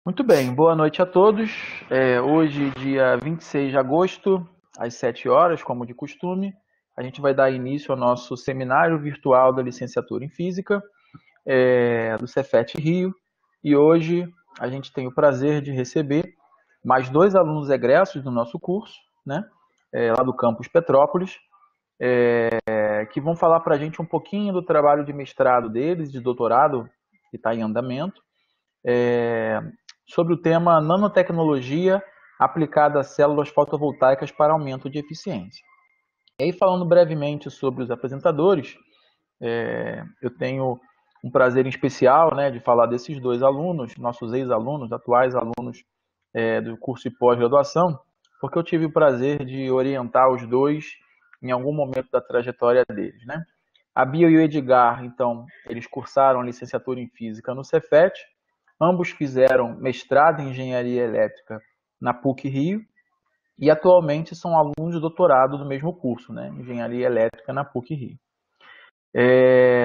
Muito bem, boa noite a todos. Hoje, dia 26 de agosto, às 7 horas, como de costume, a gente vai dar início ao nosso seminário virtual da licenciatura em Física, do Cefet Rio. E hoje a gente tem o prazer de receber mais dois alunos egressos do nosso curso, né, lá do campus Petrópolis, que vão falar para a gente um pouquinho do trabalho de mestrado deles, de doutorado, que está em andamento, sobre o tema nanotecnologia aplicada a células fotovoltaicas para aumento de eficiência. E aí, falando brevemente sobre os apresentadores, eu tenho um prazer em especial, né, de falar desses dois alunos, nossos ex-alunos, atuais alunos do curso de pós-graduação, porque eu tive o prazer de orientar os dois em algum momento da trajetória deles, né? A Bia e o Edgar, então, eles cursaram a licenciatura em Física no Cefet. Ambos fizeram mestrado em Engenharia Elétrica na PUC-Rio e atualmente são alunos de doutorado do mesmo curso, né? Engenharia Elétrica na PUC-Rio.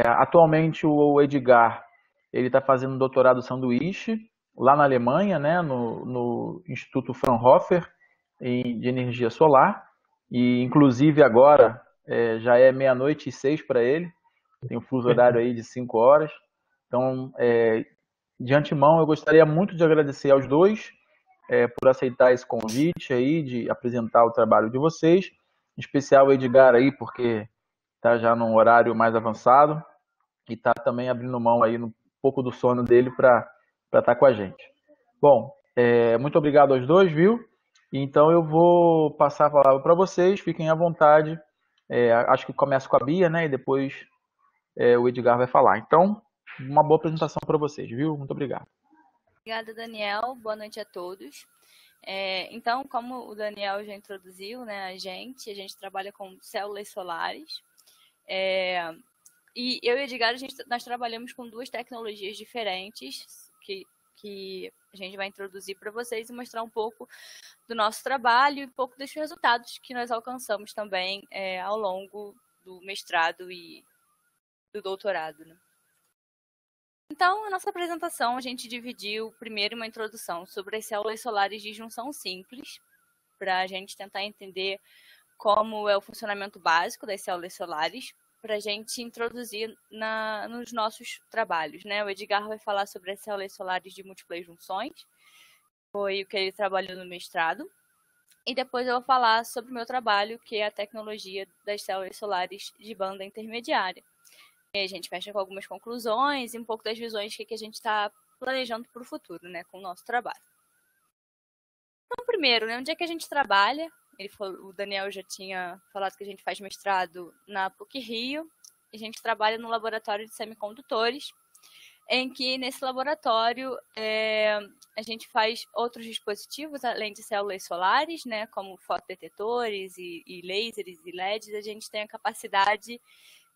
Atualmente o Edgar ele está fazendo doutorado sanduíche lá na Alemanha, né? No Instituto Fraunhofer de Energia Solar. E inclusive agora já é 00:06 para ele, tem um fuso horário aí de 5 horas. Então, de antemão, eu gostaria muito de agradecer aos dois por aceitar esse convite aí, de apresentar o trabalho de vocês, em especial o Edgar aí, porque está já num horário mais avançado e está também abrindo mão aí um pouco do sono dele para estar com a gente. Bom, muito obrigado aos dois, viu? Então eu vou passar a palavra para vocês, fiquem à vontade. Acho que começa com a Bia, né? E depois o Edgar vai falar. Então, uma boa apresentação para vocês, viu? Muito obrigado. Obrigada, Daniel. Boa noite a todos. Então, como o Daniel já introduziu, né, a gente trabalha com células solares. E eu e Edgar, nós trabalhamos com duas tecnologias diferentes que a gente vai introduzir para vocês e mostrar um pouco do nosso trabalho e um pouco dos resultados que nós alcançamos também ao longo do mestrado e do doutorado, né? Então, a nossa apresentação, a gente dividiu primeiro uma introdução sobre as células solares de junção simples, para a gente tentar entender como é o funcionamento básico das células solares, para a gente introduzir nos nossos trabalhos, né? O Edgar vai falar sobre as células solares de múltiplas junções, foi o que ele trabalhou no mestrado, e depois eu vou falar sobre o meu trabalho, que é a tecnologia das células solares de banda intermediária. E a gente fecha com algumas conclusões e um pouco das visões que a gente está planejando para o futuro, né, com o nosso trabalho. Então, primeiro, né, onde é que a gente trabalha? O Daniel já tinha falado que a gente faz mestrado na PUC-Rio. A gente trabalha no laboratório de semicondutores, em que nesse laboratório a gente faz outros dispositivos, além de células solares, né, como fotodetetores e lasers e LEDs. A gente tem a capacidade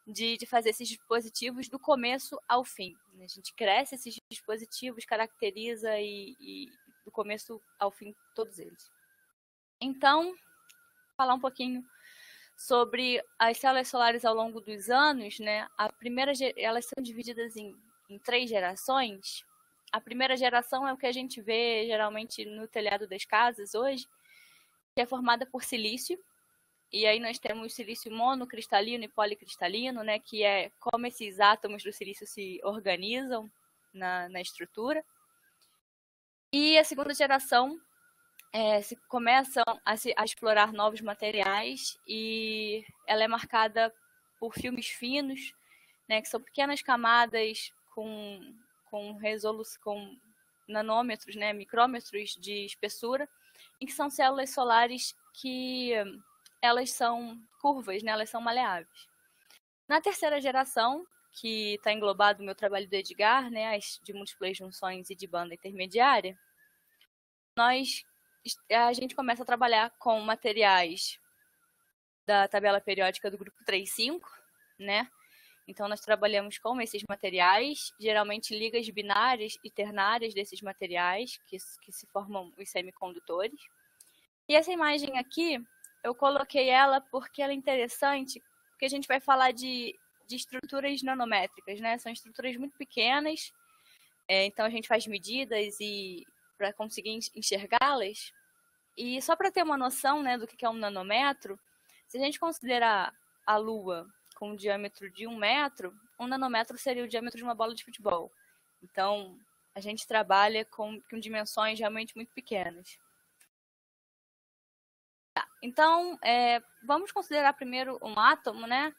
de fazer esses dispositivos do começo ao fim. A gente cresce esses dispositivos, caracteriza e do começo ao fim todos eles. Então, falar um pouquinho sobre as células solares ao longo dos anos, né? Elas são divididas em 3 gerações. A primeira geração é o que a gente vê geralmente no telhado das casas hoje, que é formada por silício. E aí nós temos silício monocristalino e policristalino, né, que é como esses átomos do silício se organizam na estrutura. E a segunda geração se começam a explorar novos materiais e ela é marcada por filmes finos, né, que são pequenas camadas com nanômetros, né, micrômetros de espessura, e que são células solares que elas são curvas, né? Elas são maleáveis. Na terceira geração, que está englobado no meu trabalho do Edgar, né, as de múltiplas junções e de banda intermediária, a gente começa a trabalhar com materiais da tabela periódica do grupo 3,5, né? Então, nós trabalhamos com esses materiais, geralmente ligas binárias e ternárias desses materiais, que se formam os semicondutores. E essa imagem aqui, eu coloquei ela porque ela é interessante, porque a gente vai falar de estruturas nanométricas, né? São estruturas muito pequenas, então a gente faz medidas e para conseguir enxergá-las. E só para ter uma noção, né, do que é um nanômetro, se a gente considerar a Lua com um diâmetro de 1 metro, um nanômetro seria o diâmetro de uma bola de futebol. Então, a gente trabalha com dimensões realmente muito pequenas. Tá, então, vamos considerar primeiro um átomo, né,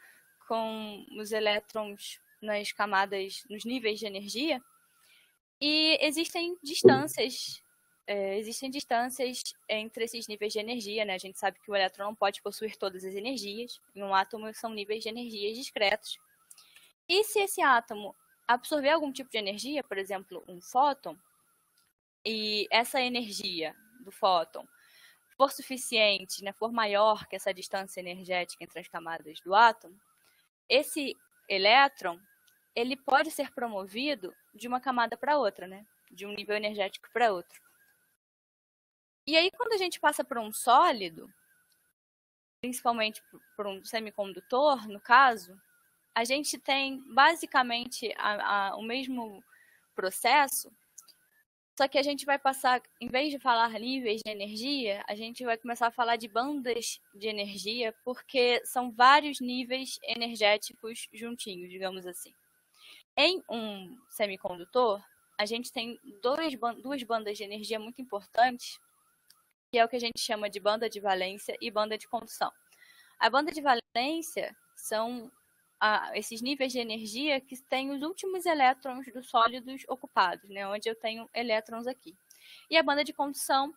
com os elétrons nas camadas, nos níveis de energia. E existem distâncias entre esses níveis de energia, né? A gente sabe que o elétron não pode possuir todas as energias. Em um átomo são níveis de energias discretos. E se esse átomo absorver algum tipo de energia, por exemplo, um fóton, e essa energia do fóton for suficiente, né, for maior que essa distância energética entre as camadas do átomo, esse elétron ele pode ser promovido de uma camada para outra, né? De um nível energético para outro. E aí, quando a gente passa por um sólido, principalmente por um semicondutor, no caso, a gente tem basicamente o mesmo processo, só que a gente vai passar, em vez de falar níveis de energia, a gente vai começar a falar de bandas de energia, porque são vários níveis energéticos juntinhos, digamos assim. Em um semicondutor, a gente tem duas bandas de energia muito importantes, que é o que a gente chama de banda de valência e banda de condução. A banda de valência são esses níveis de energia que têm os últimos elétrons dos sólidos ocupados, né, onde eu tenho elétrons aqui. E a banda de condução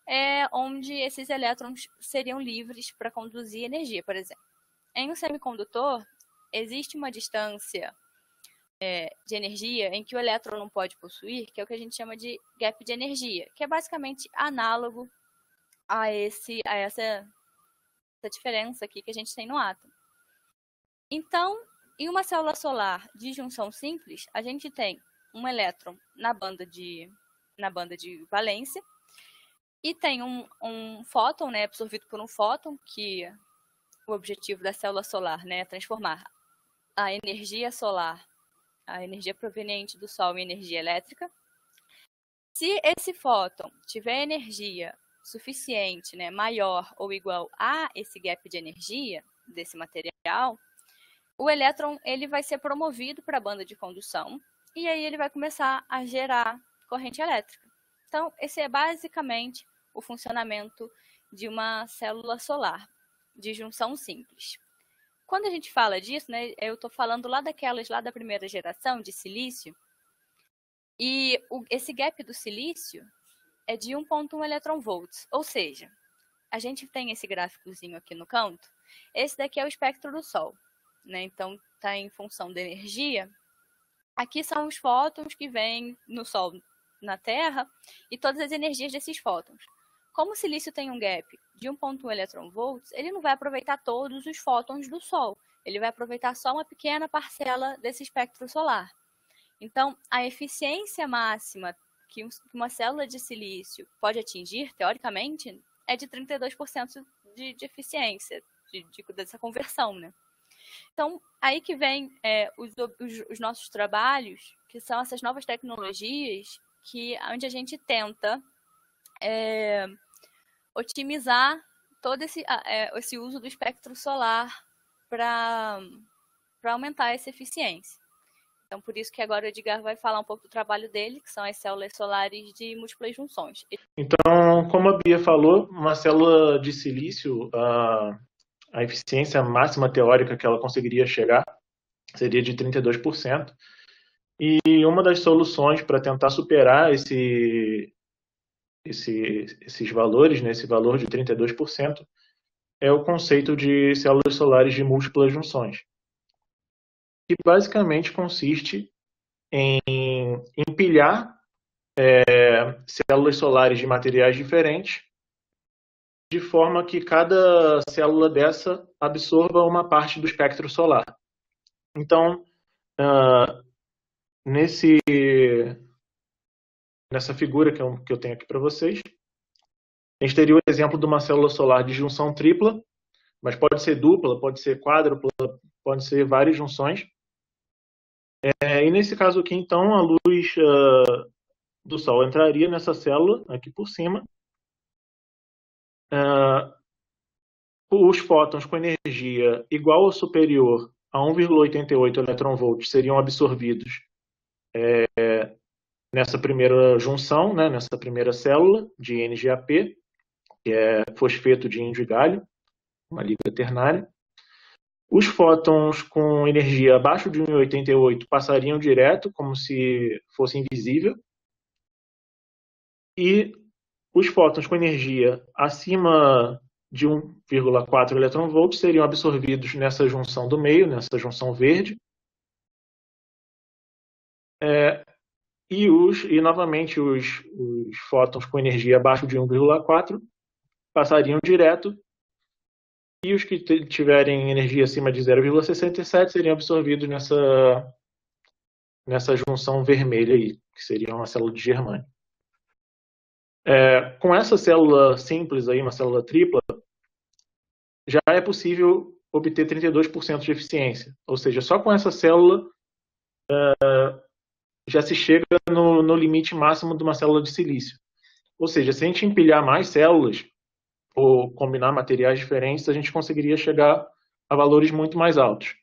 é onde esses elétrons seriam livres para conduzir energia, por exemplo. Em um semicondutor, existe uma distância de energia em que o elétron não pode possuir, que é o que a gente chama de gap de energia, que é basicamente análogo a essa diferença aqui que a gente tem no átomo. Então, em uma célula solar de junção simples, a gente tem um elétron na banda de valência e tem um fóton, né, absorvido por um fóton, que o objetivo da célula solar, né, é transformar a energia solar, a energia proveniente do Sol, em energia elétrica. Se esse fóton tiver energia suficiente, né, maior ou igual a esse gap de energia desse material, o elétron ele vai ser promovido para a banda de condução e aí ele vai começar a gerar corrente elétrica. Então, esse é basicamente o funcionamento de uma célula solar de junção simples. Quando a gente fala disso, né, eu estou falando lá daquelas lá da primeira geração de silício, e esse gap do silício é de 1,1 eletronvolts, ou seja, a gente tem esse gráficozinho aqui no canto, esse daqui é o espectro do Sol, né? Então está em função da energia. Aqui são os fótons que vêm no Sol, na Terra, e todas as energias desses fótons. Como o silício tem um gap de 1,1 eletronvolts, ele não vai aproveitar todos os fótons do Sol. Ele vai aproveitar só uma pequena parcela desse espectro solar. Então, a eficiência máxima que uma célula de silício pode atingir, teoricamente, é de 32% de eficiência dessa conversão, né? Então, aí que vem os nossos trabalhos, que são essas novas tecnologias, onde a gente tenta otimizar todo esse uso do espectro solar para aumentar essa eficiência. Então, por isso que agora o Edgar vai falar um pouco do trabalho dele, que são as células solares de múltiplas junções. Então, como a Bia falou, uma célula de silício, a eficiência máxima teórica que ela conseguiria chegar seria de 32%. E uma das soluções para tentar superar esses valores, né, esse valor de 32%, é o conceito de células solares de múltiplas junções, que basicamente consiste em empilhar células solares de materiais diferentes, de forma que cada célula dessa absorva uma parte do espectro solar. Então, nessa figura que eu tenho aqui para vocês, a gente teria o exemplo de uma célula solar de junção tripla, mas pode ser dupla, pode ser quádrupla, pode ser várias junções. E nesse caso aqui, então, a luz do Sol entraria nessa célula, aqui por cima. Os fótons com energia igual ou superior a 1,88 eletronvolts seriam absorvidos nessa primeira junção, né, nessa primeira célula de NGAP, que é fosfeto de índio e galho, uma liga ternária. Os fótons com energia abaixo de 1,88 passariam direto, como se fosse invisível. E os fótons com energia acima de 1,4 eletronvolts seriam absorvidos nessa junção do meio, nessa junção verde. E novamente, os fótons com energia abaixo de 1,4 passariam direto, e os que tiverem energia acima de 0,67 seriam absorvidos nessa junção vermelha aí, que seria uma célula de germânio. Com essa célula simples aí, uma célula tripla, já é possível obter 32% de eficiência. Ou seja, só com essa célula já se chega no limite máximo de uma célula de silício. Ou seja, se a gente empilhar mais células ou combinar materiais diferentes, a gente conseguiria chegar a valores muito mais altos.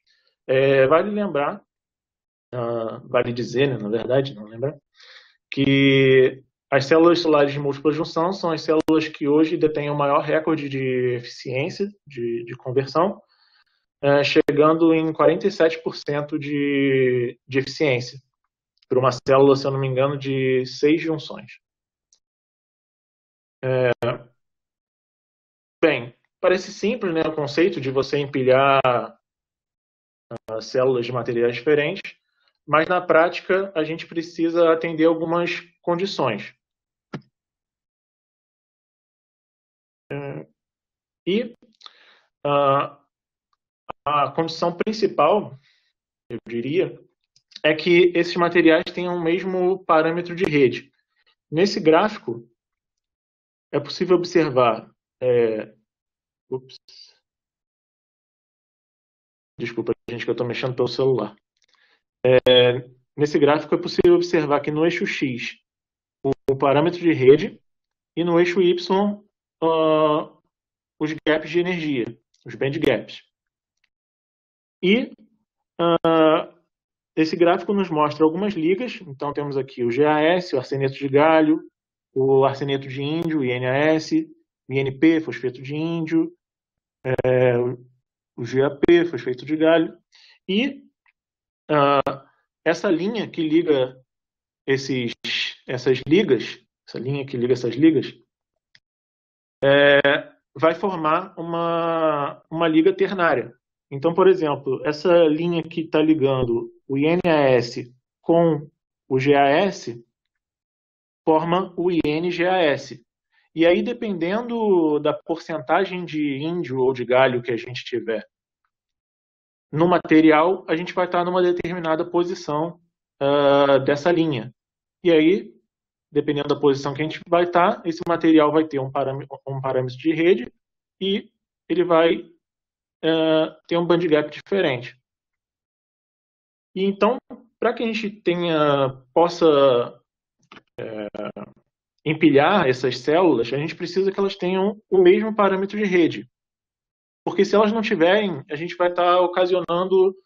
Vale lembrar, vale dizer, né, na verdade, não lembrar, que as células solares de múltipla junção são as células que hoje detêm o maior recorde de eficiência de conversão, chegando em 47% de eficiência, para uma célula, se eu não me engano, de 6 junções. Bem, parece simples, né, o conceito de você empilhar células de materiais diferentes, mas na prática a gente precisa atender algumas condições. E a condição principal, eu diria, é que esses materiais tenham o mesmo parâmetro de rede. Nesse gráfico, é possível observar... Desculpa, gente, que eu estou mexendo pelo celular. Nesse gráfico é possível observar que no eixo X, o parâmetro de rede, e no eixo Y, os gaps de energia, os band gaps. E esse gráfico nos mostra algumas ligas. Então temos aqui o GAS, o arseneto de galho, o arseneto de índio, o INAS, o INP, fosfeto de índio, o GAP, fosfeto de galho. E essa linha que liga essas ligas, essa linha que liga essas ligas, vai formar uma liga ternária. Então, por exemplo, essa linha que está ligando o INAS com o GAS forma o INGAS. E aí, dependendo da porcentagem de índio ou de galho que a gente tiver no material, a gente vai estar numa determinada posição dessa linha. E aí, dependendo da posição que a gente vai estar, esse material vai ter um parâmetro de rede e ele vai ter um band gap diferente. E então, para que a gente possa empilhar essas células, a gente precisa que elas tenham o mesmo parâmetro de rede. Porque se elas não tiverem, a gente vai estar ocasionando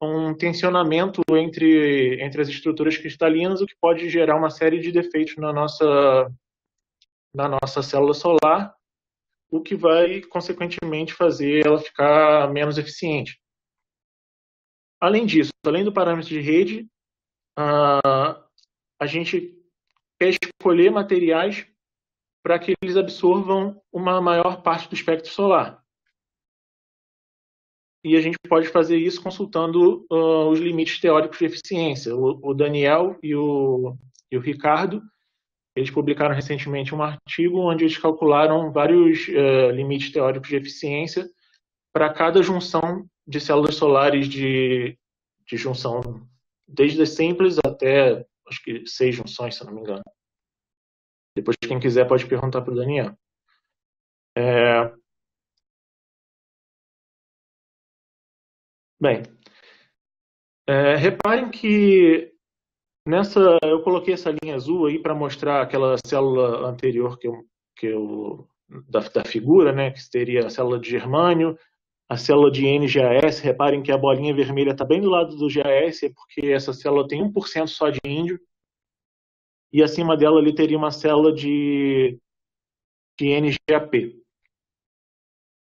um tensionamento entre as estruturas cristalinas, o que pode gerar uma série de defeitos na nossa célula solar, o que vai, consequentemente, fazer ela ficar menos eficiente. Além disso, além do parâmetro de rede, a gente quer escolher materiais para que eles absorvam uma maior parte do espectro solar. E a gente pode fazer isso consultando os limites teóricos de eficiência. O Daniel e o Ricardo, eles publicaram recentemente um artigo onde eles calcularam vários limites teóricos de eficiência para cada junção de células solares de junção, desde as simples até, acho que 6 junções, se não me engano. Depois, quem quiser pode perguntar para o Daniel. Bem, reparem que Eu coloquei essa linha azul aí para mostrar aquela célula anterior da figura, né, que seria a célula de germânio, a célula de NGAS. Reparem que a bolinha vermelha está bem do lado do GAS, é porque essa célula tem 1% só de índio, e acima dela ali teria uma célula de NGAP.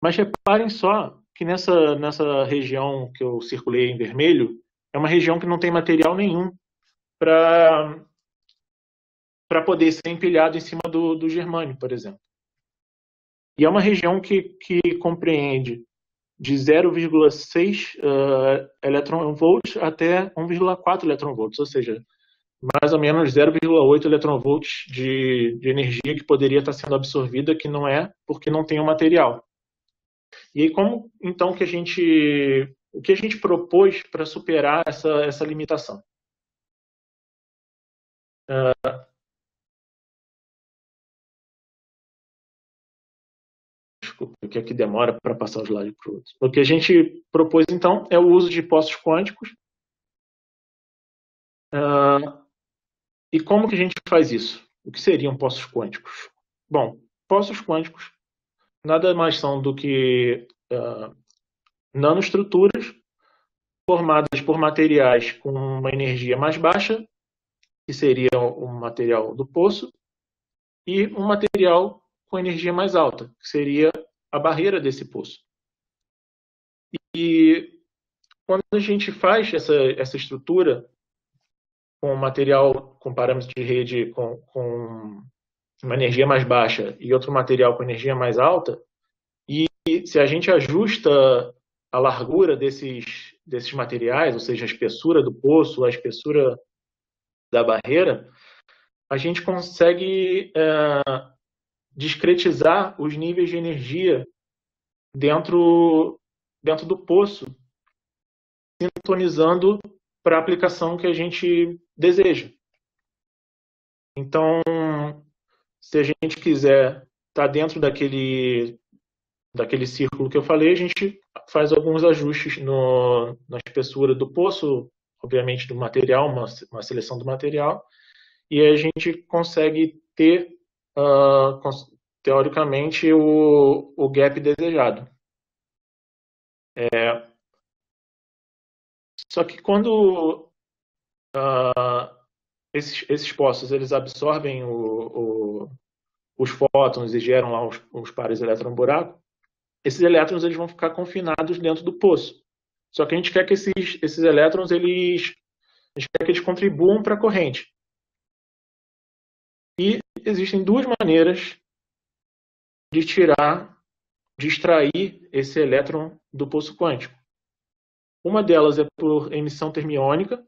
Mas reparem só que nessa região que eu circulei em vermelho, é uma região que não tem material nenhum para poder ser empilhado em cima do germânio, por exemplo. E é uma região que compreende de 0,6 eletronvolts até 1,4 eletronvolts, ou seja, mais ou menos 0,8 eletronvolts de energia que poderia estar sendo absorvida, que não é, porque não tem o material. E aí, como então o que a gente propôs para superar essa limitação? Desculpa, que aqui demora para passar o slide para o outro. O que a gente propôs, então, é o uso de poços quânticos. E como que a gente faz isso? O que seriam poços quânticos? Bom, poços quânticos nada mais são do que nanoestruturas formadas por materiais com uma energia mais baixa, que seria o material do poço, e um material com energia mais alta, que seria a barreira desse poço. E quando a gente faz essa estrutura com material com parâmetros de rede com uma energia mais baixa e outro material com energia mais alta, e se a gente ajusta a largura desses materiais, ou seja, a espessura do poço, a espessura da barreira, a gente consegue discretizar os níveis de energia dentro do poço, sintonizando para a aplicação que a gente deseja. Então, se a gente quiser estar dentro daquele círculo que eu falei, a gente faz alguns ajustes na espessura do poço, obviamente do material, uma seleção do material, e a gente consegue ter, teoricamente, o gap desejado. Só que quando esses poços eles absorvem os fótons e geram lá os pares elétron-buraco, esses elétrons eles vão ficar confinados dentro do poço. Só que a gente quer que esses elétrons a gente quer que eles contribuam para a corrente. E existem duas maneiras de extrair esse elétron do poço quântico. Uma delas é por emissão termiônica,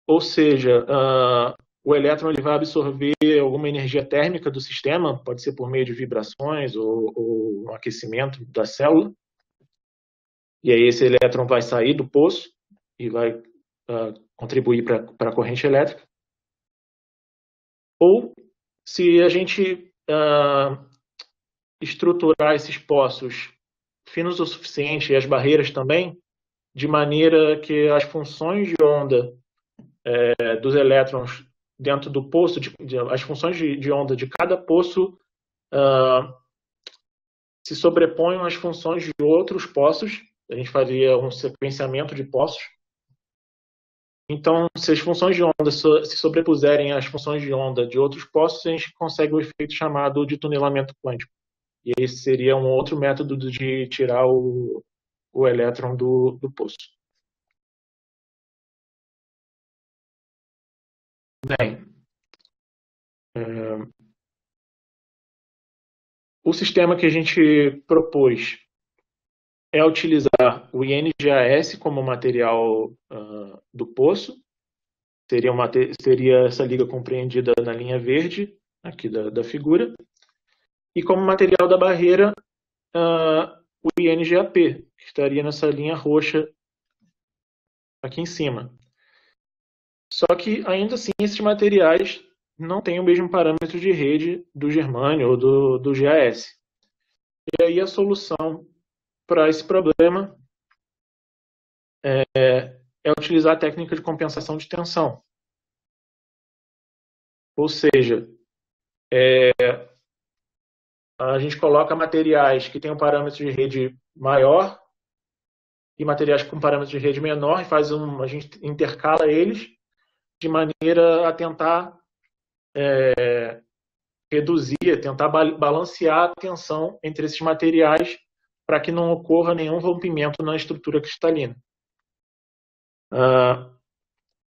ou seja, o elétron ele vai absorver alguma energia térmica do sistema, pode ser por meio de vibrações ou um aquecimento da célula. E aí esse elétron vai sair do poço e vai contribuir para a corrente elétrica. Ou, se a gente estruturar esses poços finos o suficiente, e as barreiras também, de maneira que as funções de onda dos elétrons dentro do poço, as funções de onda de cada poço se sobreponham às funções de outros poços. A gente faria um sequenciamento de poços. Então, se as funções de onda se sobrepuserem às funções de onda de outros poços, a gente consegue o efeito chamado de tunelamento quântico. E esse seria um outro método de tirar o elétron do poço. Bem, o sistema que a gente propôs é utilizar o INGAS como material do poço. Seria essa liga compreendida na linha verde, aqui da figura. E como material da barreira, o INGAP, que estaria nessa linha roxa aqui em cima. Só que, ainda assim, esses materiais não têm o mesmo parâmetro de rede do germânio ou do GAS. E aí a solução para esse problema é utilizar a técnica de compensação de tensão. Ou seja, a gente coloca materiais que têm um parâmetro de rede maior e materiais com parâmetro de rede menor, a gente intercala eles de maneira a tentar reduzir, tentar balancear a tensão entre esses materiais para que não ocorra nenhum rompimento na estrutura cristalina.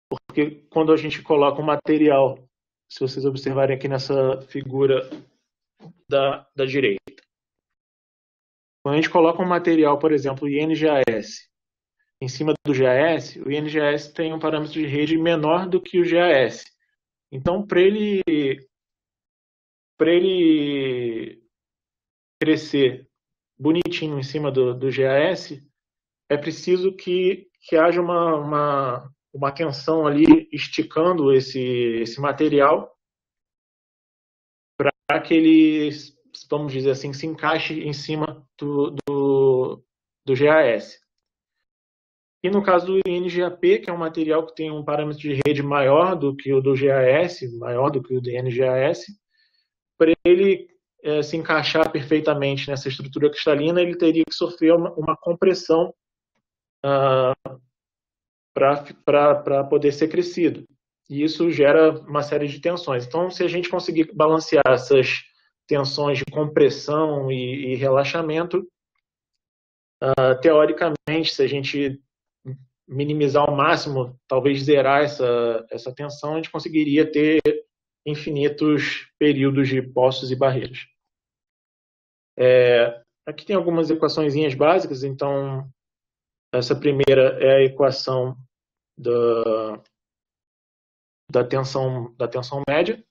Porque quando a gente coloca um material, se vocês observarem aqui nessa figura da direita, quando a gente coloca um material, por exemplo, INGAS, em cima do GAS, o INGAS tem um parâmetro de rede menor do que o GAS. Então, para ele crescer bonitinho em cima do GAS, é preciso que haja uma tensão ali esticando esse material para que ele, vamos dizer assim, se encaixe em cima do GAS. E no caso do INGAP, que é um material que tem um parâmetro de rede maior do que o do GAS, maior do que o do NGAS, para ele se encaixar perfeitamente nessa estrutura cristalina, ele teria que sofrer uma compressão para poder ser crescido. E isso gera uma série de tensões. Então, se a gente conseguir balancear essas tensões de compressão e relaxamento, teoricamente, se a gente minimizar ao máximo, talvez zerar essa tensão, a gente conseguiria ter infinitos períodos de poços e barreiras. Aqui tem algumas equaçõezinhas básicas. Então, essa primeira é a equação da tensão média.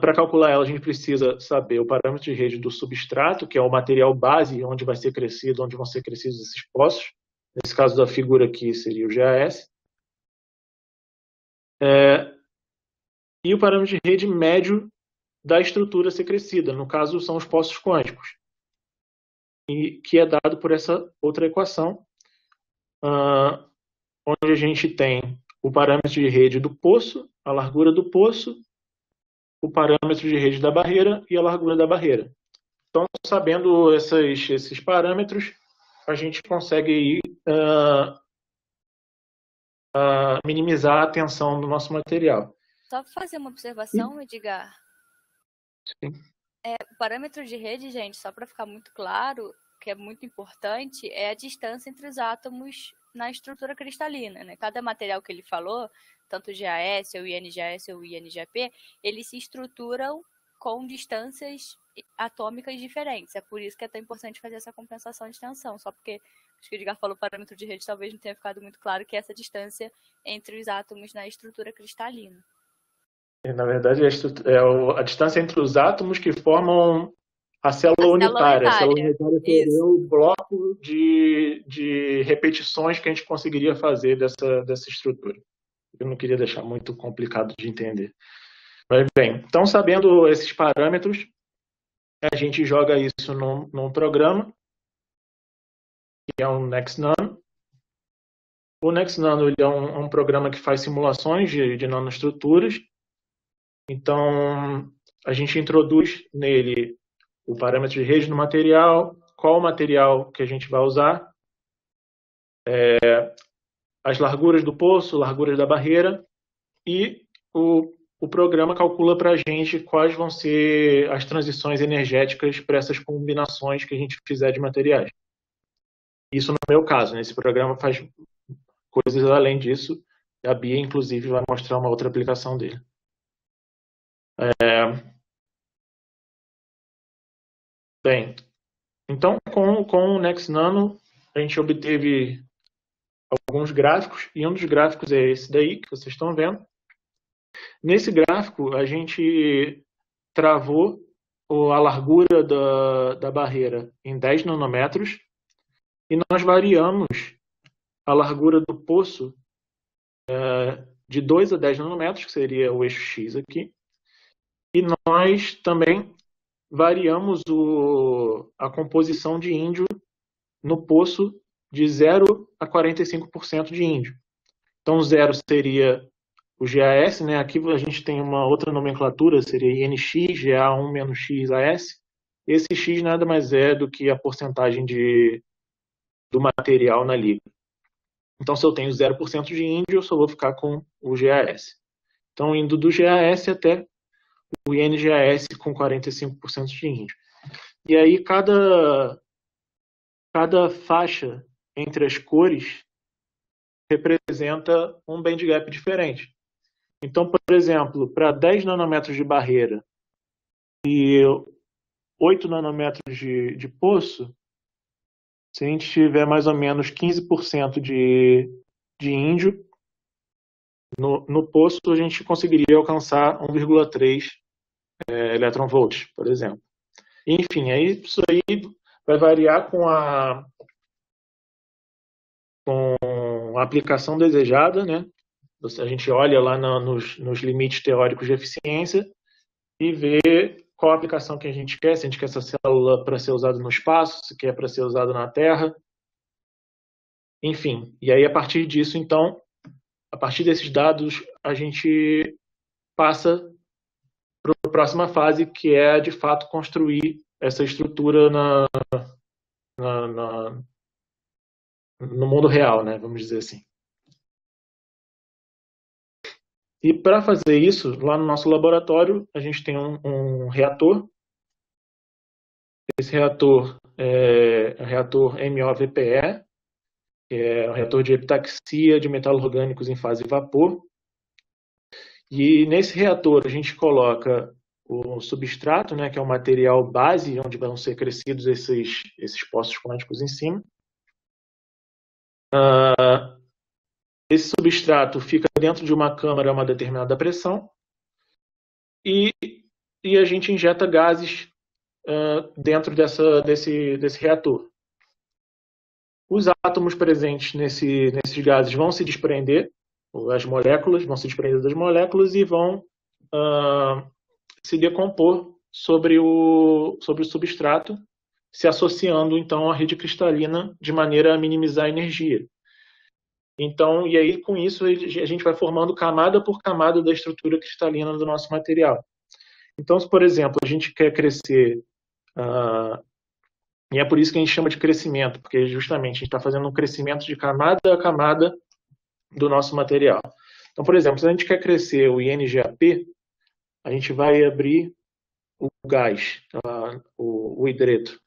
Para calcular ela, a gente precisa saber o parâmetro de rede do substrato, que é o material base onde vai ser crescido, onde vão ser crescidos esses poços. Nesse caso da figura aqui seria o GAS. E o parâmetro de rede médio da estrutura a ser crescida. No caso, são os poços quânticos. E que é dado por essa outra equação, onde a gente tem o parâmetro de rede do poço, a largura do poço, o parâmetro de rede da barreira e a largura da barreira. Então, sabendo esses parâmetros, a gente consegue minimizar a tensão do nosso material. Só para fazer uma observação, Edgar. Sim. O parâmetro de rede, gente, só para ficar muito claro, que é muito importante, é a distância entre os átomos na estrutura cristalina, né? Cada material que ele falou, tanto o GAS, ou o INGAS, ou o INGAP, eles se estruturam com distâncias atômicas diferentes. É por isso que é tão importante fazer essa compensação de tensão. Só porque acho que o Edgar falou parâmetro de rede, talvez não tenha ficado muito claro que é essa distância entre os átomos na estrutura cristalina. Na verdade, a distância entre os átomos que formam a célula unitária. A célula unitária seria o bloco de repetições que a gente conseguiria fazer dessa estrutura. Eu não queria deixar muito complicado de entender. Mas, bem, então, sabendo esses parâmetros, a gente joga isso num programa, que é o NextNano. O NextNano ele é um programa que faz simulações de nanoestruturas. Então, a gente introduz nele o parâmetro de rede do material, qual o material que a gente vai usar, as larguras do poço, larguras da barreira, e o programa calcula para a gente quais vão ser as transições energéticas para essas combinações que a gente fizer de materiais. Isso no meu caso, né? Esse programa faz coisas além disso. A Bia, inclusive, vai mostrar uma outra aplicação dele. Bem, então, com o NextNano, a gente obteve alguns gráficos, e um dos gráficos é esse daí, que vocês estão vendo. Nesse gráfico, a gente travou a largura da barreira em 10 nanômetros, e nós variamos a largura do poço de 2 a 10 nanômetros, que seria o eixo X aqui, e nós também variamos a composição de índio no poço de 0 a 45% de índio. Então, 0 seria o GAS, né? Aqui a gente tem uma outra nomenclatura, seria INX, GA1 menos XAS. Esse X nada mais é do que a porcentagem do material na liga. Então, se eu tenho 0% de índio, eu só vou ficar com o GAS. Então, indo do GAS até o INGAS com 45% de índio. E aí, cada faixa entre as cores representa um band gap diferente. Então, por exemplo, para 10 nanômetros de barreira e 8 nanômetros de poço, se a gente tiver mais ou menos 15% de índio, no poço a gente conseguiria alcançar 1,3 eletronvolts, por exemplo. Enfim, aí, isso aí vai variar com a aplicação desejada, né? A gente olha lá nos limites teóricos de eficiência e vê qual a aplicação que a gente quer, se a gente quer essa célula para ser usada no espaço, se quer para ser usada na Terra, enfim. E aí, a partir disso, então, a partir desses dados, a gente passa para a próxima fase, que é, de fato, construir essa estrutura no mundo real, né? Vamos dizer assim. E para fazer isso, lá no nosso laboratório, a gente tem um reator. Esse reator é o reator MOVPE, que é o reator de epitaxia de metais orgânicos em fase vapor. E nesse reator a gente coloca o substrato, né, que é o material base, onde vão ser crescidos esses poços quânticos em cima. Esse substrato fica dentro de uma câmara a uma determinada pressão e a gente injeta gases dentro desse reator. Os átomos presentes nesses gases vão se desprender, as moléculas vão se desprender das moléculas e vão se decompor sobre o substrato, se associando então à rede cristalina de maneira a minimizar a energia. Então, e aí com isso a gente vai formando camada por camada da estrutura cristalina do nosso material. Então, se por exemplo a gente quer crescer, e é por isso que a gente chama de crescimento, porque justamente a gente está fazendo um crescimento de camada a camada do nosso material. Então, por exemplo, se a gente quer crescer o INGAP, a gente vai abrir o gás, o hidreto,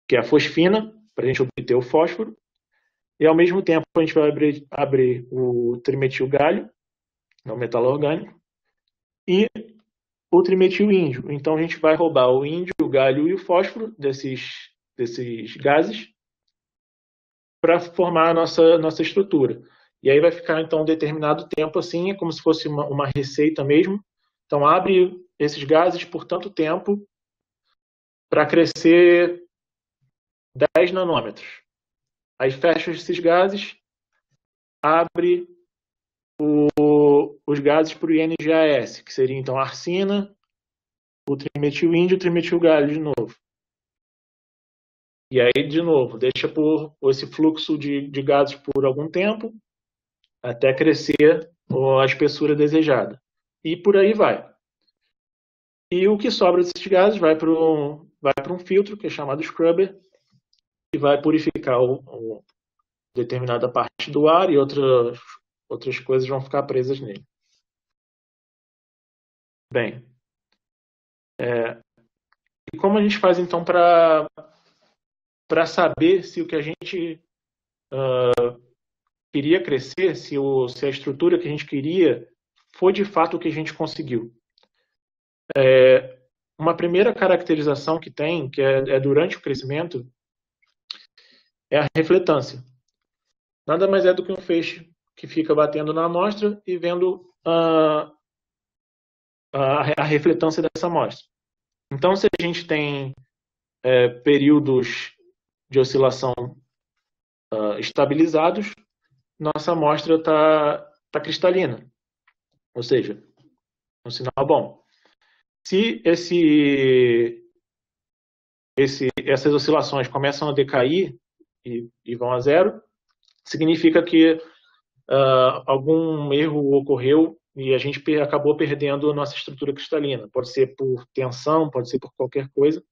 que é a fosfina, para a gente obter o fósforo, e ao mesmo tempo a gente vai abrir o trimetilgalho, é um metal orgânico, e o trimetilíndio. Então a gente vai roubar o índio, o galho e o fósforo desses gases para formar a nossa estrutura. E aí vai ficar então um determinado tempo assim, é como se fosse uma receita mesmo. Então abre esses gases por tanto tempo para crescer 10 nanômetros. Aí fecha esses gases, abre os gases para o INGAS, que seria então a arsina, o trimetilíndio e o trimetilgalho de novo. E aí, de novo, deixa por esse fluxo de gases por algum tempo, até crescer a espessura desejada. E por aí vai. E o que sobra desses gases vai para um filtro, que é chamado scrubber, que vai purificar determinada parte do ar e outras coisas vão ficar presas nele. Bem, e como a gente faz então para saber se o que a gente queria crescer, se a estrutura que a gente queria foi de fato o que a gente conseguiu? Uma primeira caracterização que tem, que é durante o crescimento, é a refletância. Nada mais é do que um feixe que fica batendo na amostra e vendo a refletância dessa amostra. Então, se a gente tem períodos de oscilação estabilizados, nossa amostra está cristalina, ou seja, um sinal bom. Se essas oscilações começam a decair e vão a zero, significa que algum erro ocorreu e a gente acabou perdendo a nossa estrutura cristalina. Pode ser por tensão, pode ser por qualquer coisa.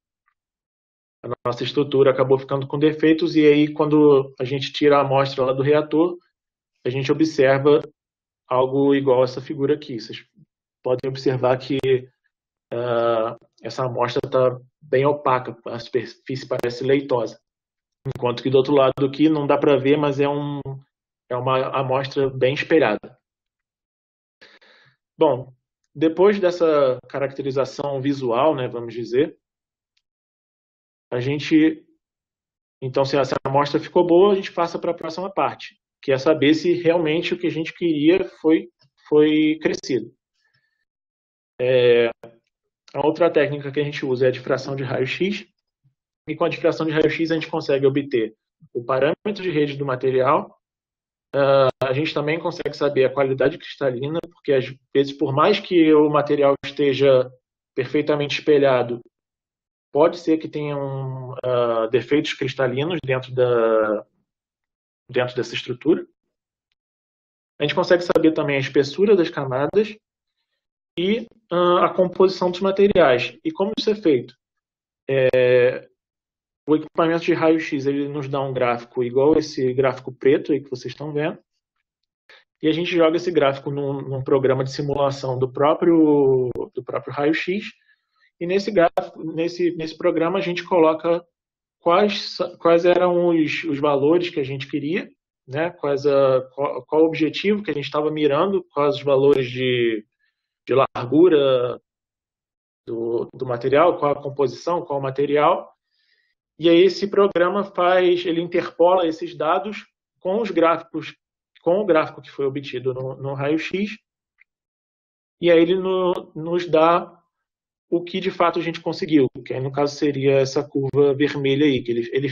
A nossa estrutura acabou ficando com defeitos e aí quando a gente tira a amostra lá do reator, a gente observa algo igual a essa figura aqui. Vocês podem observar que essa amostra está bem opaca, a superfície parece leitosa. Enquanto que do outro lado aqui não dá para ver, mas é uma amostra bem espelhada. Bom, depois dessa caracterização visual, né, vamos dizer, então se essa amostra ficou boa, a gente passa para a próxima parte, que é saber se realmente o que a gente queria foi crescido. A outra técnica que a gente usa é a difração de raio-x, e com a difração de raio-x a gente consegue obter o parâmetro de rede do material. A gente também consegue saber a qualidade cristalina, porque às vezes, por mais que o material esteja perfeitamente espelhado, pode ser que tenham defeitos cristalinos dentro dessa estrutura. A gente consegue saber também a espessura das camadas e a composição dos materiais. E como isso é feito? O equipamento de raio-x ele nos dá um gráfico igual esse gráfico preto aí que vocês estão vendo. E a gente joga esse gráfico num programa de simulação do próprio raio-x. E nesse gráfico, nesse programa, a gente coloca quais eram os valores que a gente queria, né? Qual o objetivo que a gente estava mirando, quais os valores de largura do material, qual a composição, qual o material. E aí esse programa ele interpola esses dados com os gráficos, com o gráfico que foi obtido no raio-x, e aí ele nos dá o que de fato a gente conseguiu, que aí no caso seria essa curva vermelha aí, que ele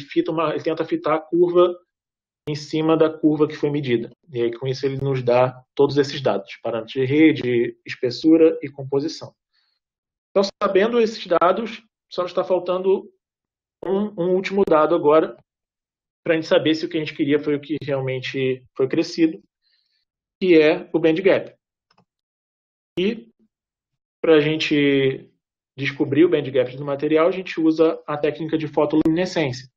tenta fitar a curva em cima da curva que foi medida. E aí com isso ele nos dá todos esses dados, parâmetros de rede, espessura e composição. Então, sabendo esses dados, só está faltando um último dado agora, para a gente saber se o que a gente queria foi o que realmente foi crescido, que é o band gap. E para a gente descobrir o band gap do material, a gente usa a técnica de fotoluminescência.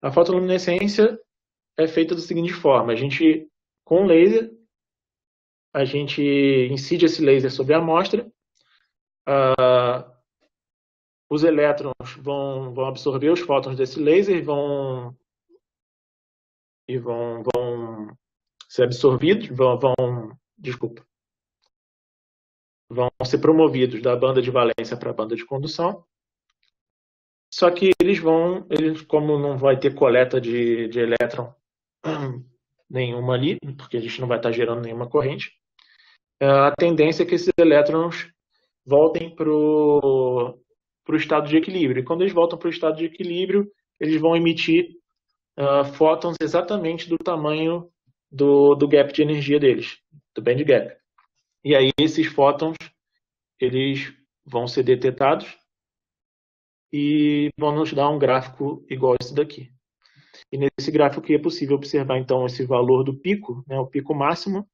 A fotoluminescência é feita da seguinte forma: com laser, a gente incide esse laser sobre a amostra, os elétrons vão absorver os fótons desse laser e vão ser absorvidos, vão ser promovidos da banda de valência para a banda de condução. Só que eles como não vai ter coleta de elétron nenhuma ali, porque a gente não vai estar gerando nenhuma corrente, a tendência é que esses elétrons voltem para o estado de equilíbrio. E quando eles voltam para o estado de equilíbrio, eles vão emitir fótons exatamente do tamanho do gap de energia deles, do band gap. E aí esses fótons eles vão ser detectados e vão nos dar um gráfico igual a esse daqui. E nesse gráfico aqui é possível observar então esse valor do pico, né, o pico máximo,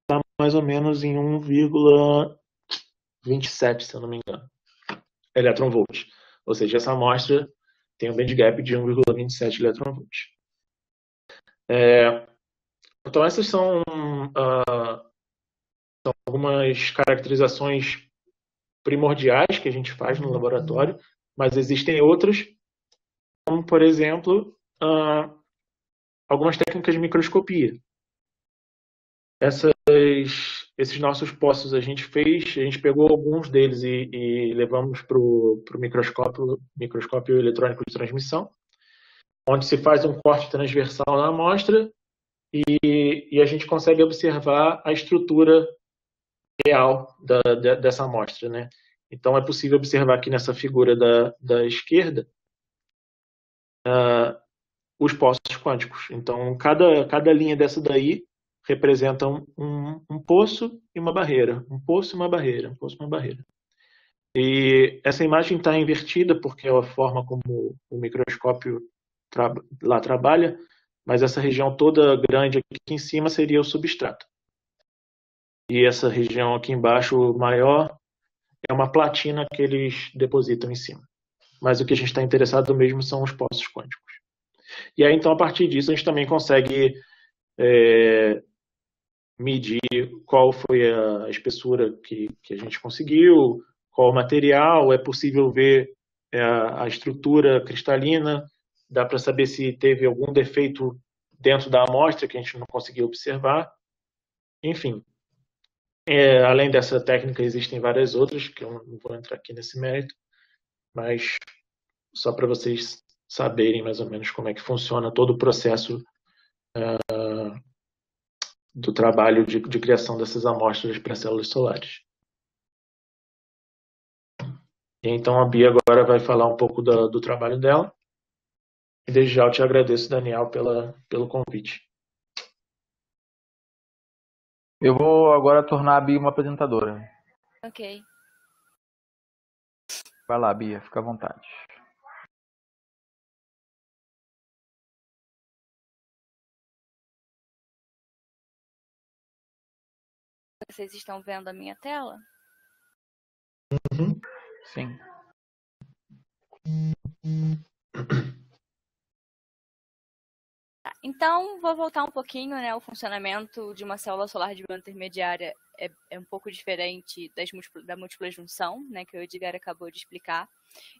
está mais ou menos em 1,27, se eu não me engano, eletronvolts. Ou seja, essa amostra tem um band gap de 1,27 eletronvolts. Então essas são algumas caracterizações primordiais que a gente faz no laboratório, mas existem outras, como por exemplo, algumas técnicas de microscopia. Esses nossos poços a gente pegou alguns deles e levamos para o microscópio eletrônico de transmissão, onde se faz um corte transversal na amostra e a gente consegue observar a estrutura real dessa amostra, né? Então é possível observar aqui nessa figura da esquerda os poços quânticos. Então cada linha dessa daí representa um poço e uma barreira, um poço e uma barreira, um poço e uma barreira. E essa imagem está invertida porque é a forma como o microscópio lá trabalha, mas essa região toda grande aqui em cima seria o substrato. E essa região aqui embaixo maior é uma platina que eles depositam em cima. Mas o que a gente está interessado mesmo são os poços quânticos. E aí, então, a partir disso, a gente também consegue medir qual foi a espessura que a gente conseguiu, qual o material, é possível ver a estrutura cristalina, dá para saber se teve algum defeito dentro da amostra que a gente não conseguiu observar. Enfim, além dessa técnica, existem várias outras, que eu não vou entrar aqui nesse mérito, mas só para vocês saberem mais ou menos como é que funciona todo o processo do trabalho de criação dessas amostras para células solares. E então a Bia agora vai falar um pouco do trabalho dela. E desde já eu te agradeço, Daniel, pelo convite. Eu vou agora tornar a Bia uma apresentadora. Ok. Vai lá, Bia, fica à vontade. Vocês estão vendo a minha tela? Uhum. Sim. Então, vou voltar um pouquinho, né? O funcionamento de uma célula solar de banda intermediária é um pouco diferente da múltipla junção, né? Que o Edgar acabou de explicar.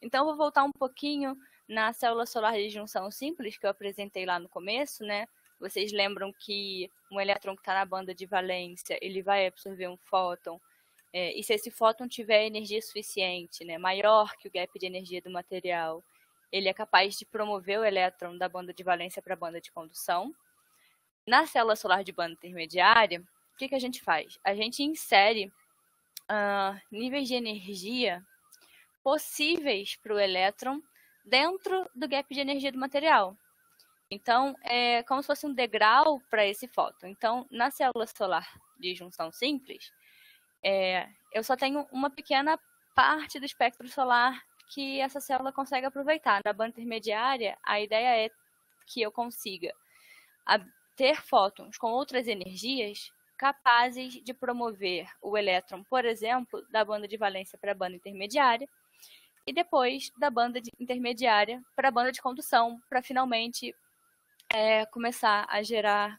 Então, vou voltar um pouquinho na célula solar de junção simples que eu apresentei lá no começo, né? Vocês lembram que um elétron que está na banda de valência, ele vai absorver um fóton, e se esse fóton tiver energia suficiente, né, maior que o gap de energia do material, ele é capaz de promover o elétron da banda de valência para a banda de condução. Na célula solar de banda intermediária, o que a gente faz? A gente insere níveis de energia possíveis para o elétron dentro do gap de energia do material. Então, é como se fosse um degrau para esse fóton. Então, na célula solar de junção simples, eu só tenho uma pequena parte do espectro solar que essa célula consegue aproveitar. Na banda intermediária, a ideia é que eu consiga ter fótons com outras energias capazes de promover o elétron, por exemplo, da banda de valência para a banda intermediária, e depois da banda intermediária para a banda de condução, para finalmente começar a gerar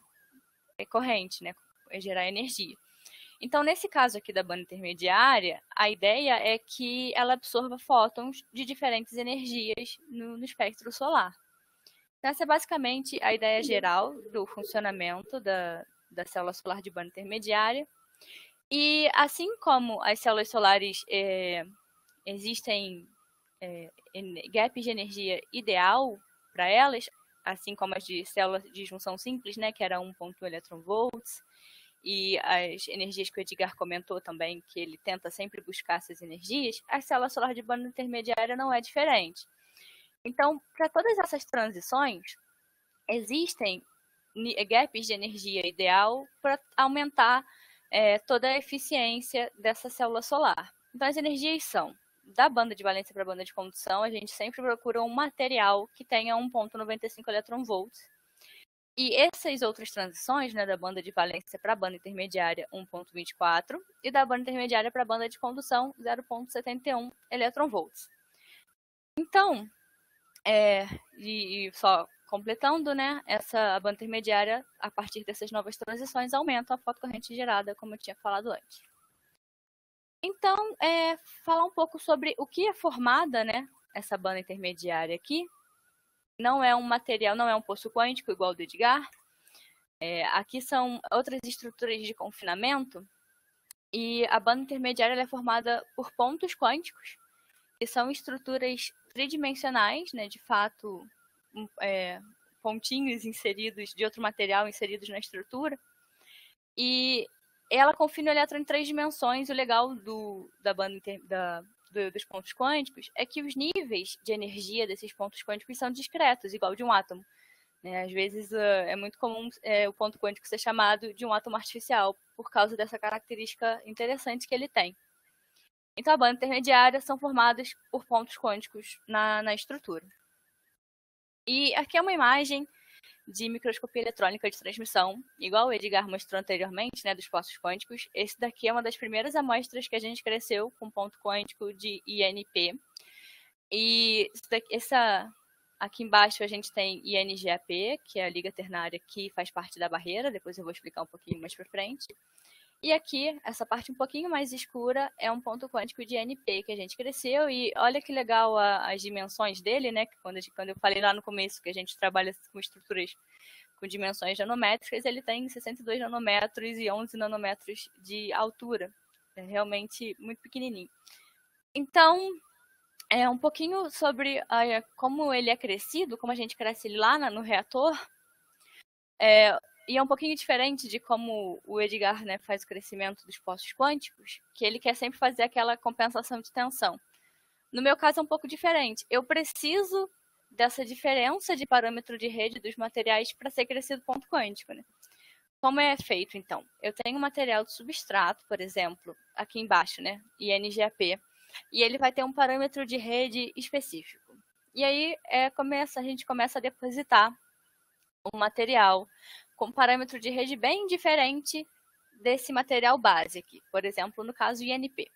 corrente, né? Gerar energia. Então, nesse caso aqui da banda intermediária, a ideia é que ela absorva fótons de diferentes energias no espectro solar. Então, essa é basicamente a ideia geral do funcionamento da célula solar de banda intermediária. E assim como as células solares existem gaps de energia ideal para elas, assim como as de células de junção simples, né, que era 1.1 eletronvolts, e as energias que o Edgar comentou também, que ele tenta sempre buscar essas energias, a célula solar de banda intermediária não é diferente. Então, para todas essas transições, existem gaps de energia ideal para aumentar toda a eficiência dessa célula solar. Então, as energias são, da banda de valência para a banda de condução, a gente sempre procura um material que tenha 1.95 eletronvolts. E essas outras transições, né, da banda de valência para a banda intermediária 1.24 e da banda intermediária para a banda de condução 0.71 eletronvolts. Então, e só completando, né, a banda intermediária, a partir dessas novas transições, aumenta a fotocorrente gerada, como eu tinha falado antes. Então, falar um pouco sobre o que é formada, né, essa banda intermediária aqui. Não é um material, não é um poço quântico igual ao do Edgar. Aqui são outras estruturas de confinamento. E a banda intermediária é formada por pontos quânticos, que são estruturas tridimensionais, né, de fato, pontinhos inseridos de outro material inseridos na estrutura. E ela confina o elétron em 3 dimensões. O legal da banda dos pontos quânticos é que os níveis de energia desses pontos quânticos são discretos, igual de um átomo. Às vezes é muito comum o ponto quântico ser chamado de um átomo artificial, por causa dessa característica interessante que ele tem. Então, a banda intermediária são formadas por pontos quânticos na estrutura. E aqui é uma imagem de microscopia eletrônica de transmissão, igual o Edgar mostrou anteriormente, né, dos postos quânticos. Esse daqui é uma das primeiras amostras que a gente cresceu com ponto quântico de INP. E aqui embaixo a gente tem INGAP, que é a liga ternária que faz parte da barreira, depois eu vou explicar um pouquinho mais para frente. E aqui, essa parte um pouquinho mais escura, é um ponto quântico de NP que a gente cresceu. E olha que legal as dimensões dele, né? Quando eu falei lá no começo que a gente trabalha com estruturas com dimensões nanométricas, ele tem 62 nanômetros e 11 nanômetros de altura. É realmente muito pequenininho. Então, um pouquinho sobre como ele é crescido, como a gente cresce ele lá no reator. E é um pouquinho diferente de como o Edgar, né, faz o crescimento dos postos quânticos, que ele quer sempre fazer aquela compensação de tensão. No meu caso é um pouco diferente. Eu preciso dessa diferença de parâmetro de rede dos materiais para ser crescido ponto quântico, né? Como é feito, então? Eu tenho um material de substrato, por exemplo, aqui embaixo, né, INGAP, e ele vai ter um parâmetro de rede específico. E aí a gente começa a depositar um material com parâmetro de rede bem diferente desse material base aqui, por exemplo, no caso INP.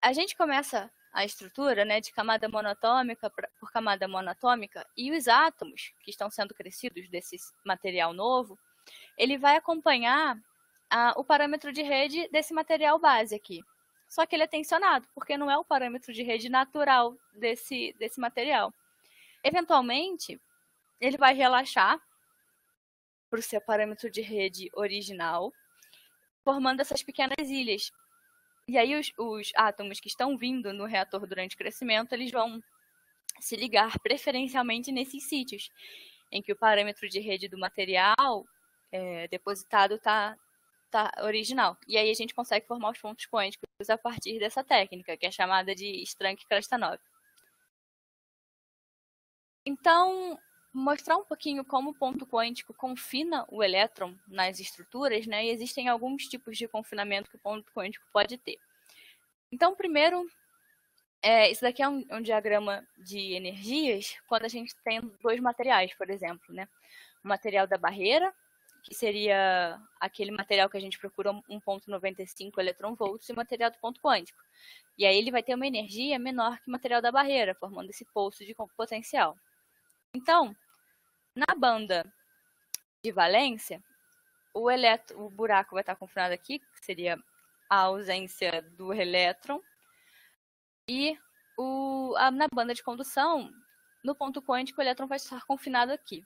A gente começa a estrutura, né, de camada monatômica por camada monatômica, e os átomos que estão sendo crescidos desse material novo, ele vai acompanhar o parâmetro de rede desse material base aqui. Só que ele é tensionado, porque não é o parâmetro de rede natural desse material. Eventualmente, ele vai relaxar para o seu parâmetro de rede original, formando essas pequenas ilhas. E aí os átomos que estão vindo no reator durante o crescimento, eles vão se ligar preferencialmente nesses sítios, em que o parâmetro de rede do material depositado está original. E aí a gente consegue formar os pontos quânticos a partir dessa técnica, que é chamada de Stranck-Krastanov. Então, mostrar um pouquinho como o ponto quântico confina o elétron nas estruturas, né? E existem alguns tipos de confinamento que o ponto quântico pode ter. Então, primeiro, isso daqui é um diagrama de energias quando a gente tem dois materiais, por exemplo, né? O material da barreira, que seria aquele material que a gente procura 1,95 eletronvolts, e o material do ponto quântico. E aí ele vai ter uma energia menor que o material da barreira, formando esse poço de potencial. Então, na banda de valência, o buraco vai estar confinado aqui, que seria a ausência do elétron. E na banda de condução, no ponto quântico, o elétron vai estar confinado aqui.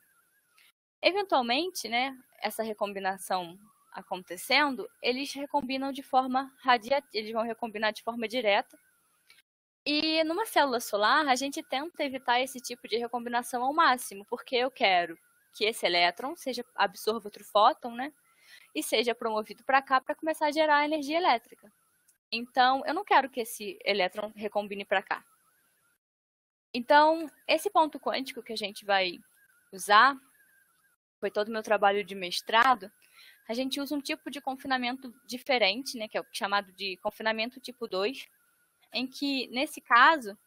Eventualmente, né, essa recombinação acontecendo, eles recombinam de forma eles vão recombinar de forma direta. E numa célula solar, a gente tenta evitar esse tipo de recombinação ao máximo, porque eu quero que esse elétron absorva outro fóton, né? E seja promovido para cá para começar a gerar energia elétrica. Então, eu não quero que esse elétron recombine para cá. Então, esse ponto quântico que a gente vai usar, foi todo o meu trabalho de mestrado, a gente usa um tipo de confinamento diferente, né? Que é o chamado de confinamento tipo 2, em que, nesse caso,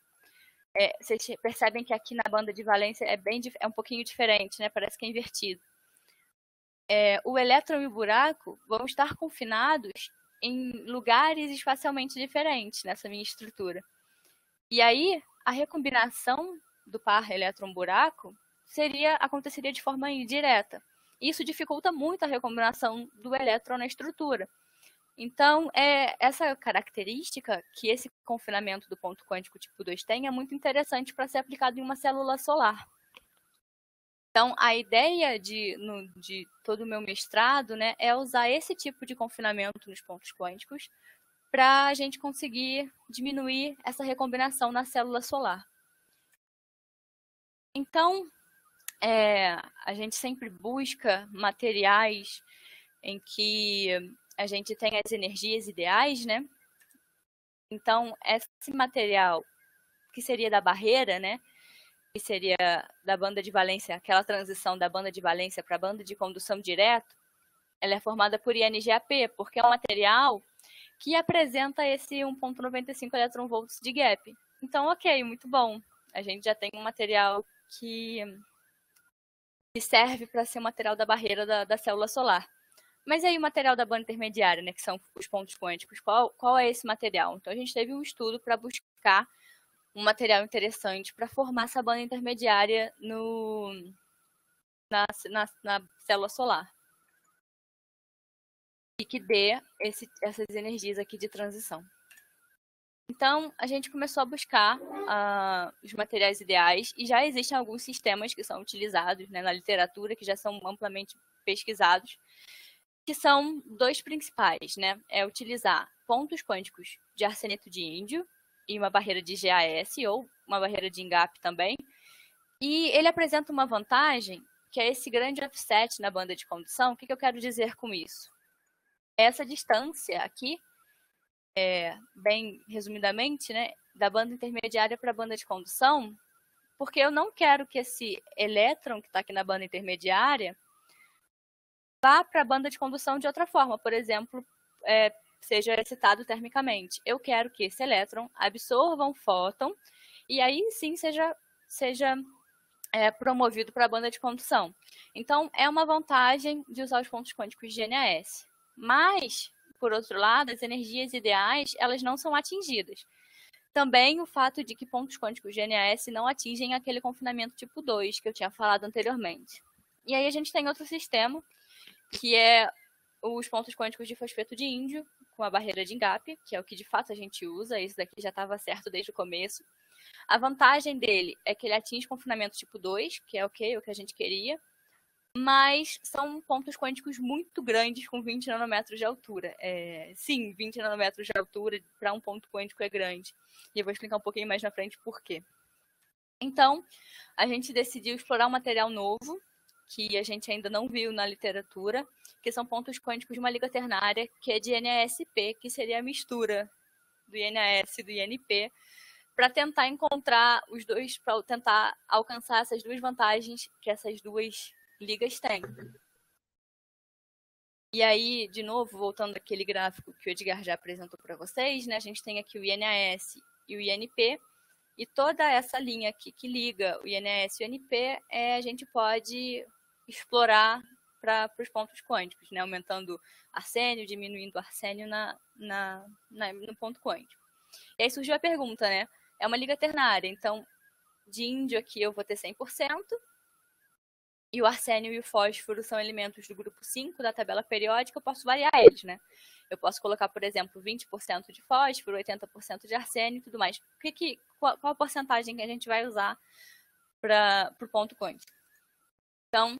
vocês percebem que aqui na banda de valência é um pouquinho diferente, né? Parece que é invertido. O elétron e o buraco vão estar confinados em lugares espacialmente diferentes nessa minha estrutura. E aí, a recombinação do par elétron-buraco aconteceria de forma indireta. Isso dificulta muito a recombinação do elétron na estrutura. Então, essa característica que esse confinamento do ponto quântico tipo 2 tem é muito interessante para ser aplicado em uma célula solar. Então, a ideia de todo o meu mestrado, né, é usar esse tipo de confinamento nos pontos quânticos para a gente conseguir diminuir essa recombinação na célula solar. Então, a gente sempre busca materiais em que a gente tem as energias ideais, né? Então, esse material que seria da barreira, né? Que seria da banda de valência, aquela transição da banda de valência para a banda de condução direto, ela é formada por INGAP, porque é um material que apresenta esse 1,95 eletronvolts de gap. Então, ok, muito bom. A gente já tem um material que que serve para ser o material da barreira da célula solar. Mas aí o material da banda intermediária, né, que são os pontos quânticos, qual é esse material? Então a gente teve um estudo para buscar um material interessante para formar essa banda intermediária na célula solar. E que dê essas energias aqui de transição. Então, a gente começou a buscar os materiais ideais e já existem alguns sistemas que são utilizados, né, na literatura, que já são amplamente pesquisados, que são dois principais, né? É utilizar pontos quânticos de arseneto de índio e uma barreira de GAS ou uma barreira de INGAP também. E ele apresenta uma vantagem, que é esse grande offset na banda de condução. O que eu quero dizer com isso? Essa distância aqui, bem resumidamente, né, da banda intermediária para a banda de condução, porque eu não quero que esse elétron que está aqui na banda intermediária vá para a banda de condução de outra forma, por exemplo, seja excitado termicamente. Eu quero que esse elétron absorva um fóton e aí sim seja promovido para a banda de condução. Então, é uma vantagem de usar os pontos quânticos de NAS. Mas, por outro lado, as energias ideais, elas não são atingidas. Também o fato de que pontos quânticos de NAS não atingem aquele confinamento tipo 2 que eu tinha falado anteriormente. E aí a gente tem outro sistema, que é os pontos quânticos de fosfeto de índio, com a barreira de INGAP, que é o que de fato a gente usa, esse daqui já estava certo desde o começo. A vantagem dele é que ele atinge confinamento tipo 2, que é o que a gente queria, mas são pontos quânticos muito grandes, com 20 nanômetros de altura. Sim, 20 nanômetros de altura para um ponto quântico é grande. E eu vou explicar um pouquinho mais na frente por quê. Então, a gente decidiu explorar um material novo, que a gente ainda não viu na literatura, que são pontos quânticos de uma liga ternária, que é de NASP, que seria a mistura do INAS e do INP, para tentar encontrar os dois, para tentar alcançar essas duas vantagens que essas duas ligas têm. E aí, de novo, voltando àquele gráfico que o Edgar já apresentou para vocês, né, a gente tem aqui o INAS e o INP, e toda essa linha aqui que liga o INAS e o INP, a gente pode explorar para os pontos quânticos, né, aumentando arsênio, diminuindo arsênio no ponto quântico. E aí surgiu a pergunta, né? É uma liga ternária, então de índio aqui eu vou ter 100%, e o arsênio e o fósforo são elementos do grupo 5 da tabela periódica, eu posso variar eles, né? Eu posso colocar, por exemplo, 20% de fósforo, 80% de arsênio e tudo mais. Qual a porcentagem que a gente vai usar para o ponto quântico? Então,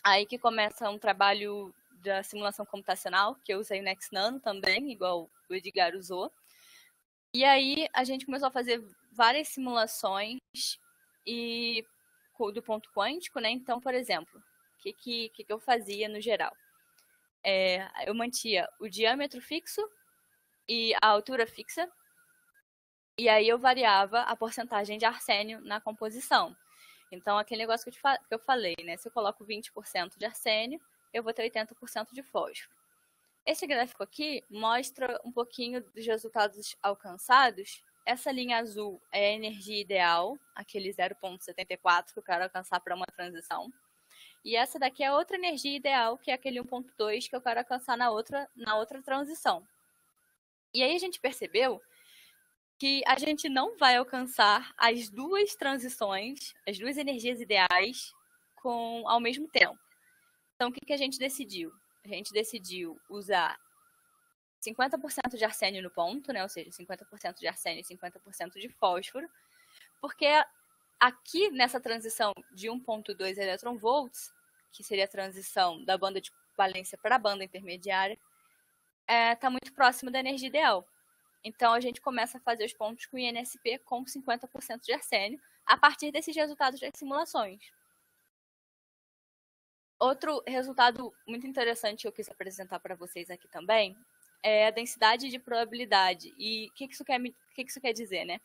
aí que começa um trabalho da simulação computacional, que eu usei o NextNano também, igual o Edgar usou. E aí a gente começou a fazer várias simulações do ponto quântico, né? Então, por exemplo, o que eu fazia no geral? Eu mantinha o diâmetro fixo e a altura fixa, e aí eu variava a porcentagem de arsênio na composição. Então, aquele negócio que eu falei, né? Se eu coloco 20% de arsênio, eu vou ter 80% de fósforo. Esse gráfico aqui mostra um pouquinho dos resultados alcançados. Essa linha azul é a energia ideal, aquele 0,74 que eu quero alcançar para uma transição. E essa daqui é outra energia ideal, que é aquele 1,2 que eu quero alcançar na outra transição. E aí a gente percebeu que a gente não vai alcançar as duas transições, as duas energias ideais ao mesmo tempo. Então, o que a gente decidiu? A gente decidiu usar 50% de arsênio no ponto, né? Ou seja, 50% de arsênio e 50% de fósforo, porque aqui nessa transição de 1,2 eletronvolts, que seria a transição da banda de valência para a banda intermediária, está muito próximo da energia ideal. Então, a gente começa a fazer os pontos com INSP com 50% de arsênio, a partir desses resultados das simulações. Outro resultado muito interessante que eu quis apresentar para vocês aqui também é a densidade de probabilidade. E o que isso quer dizer, né?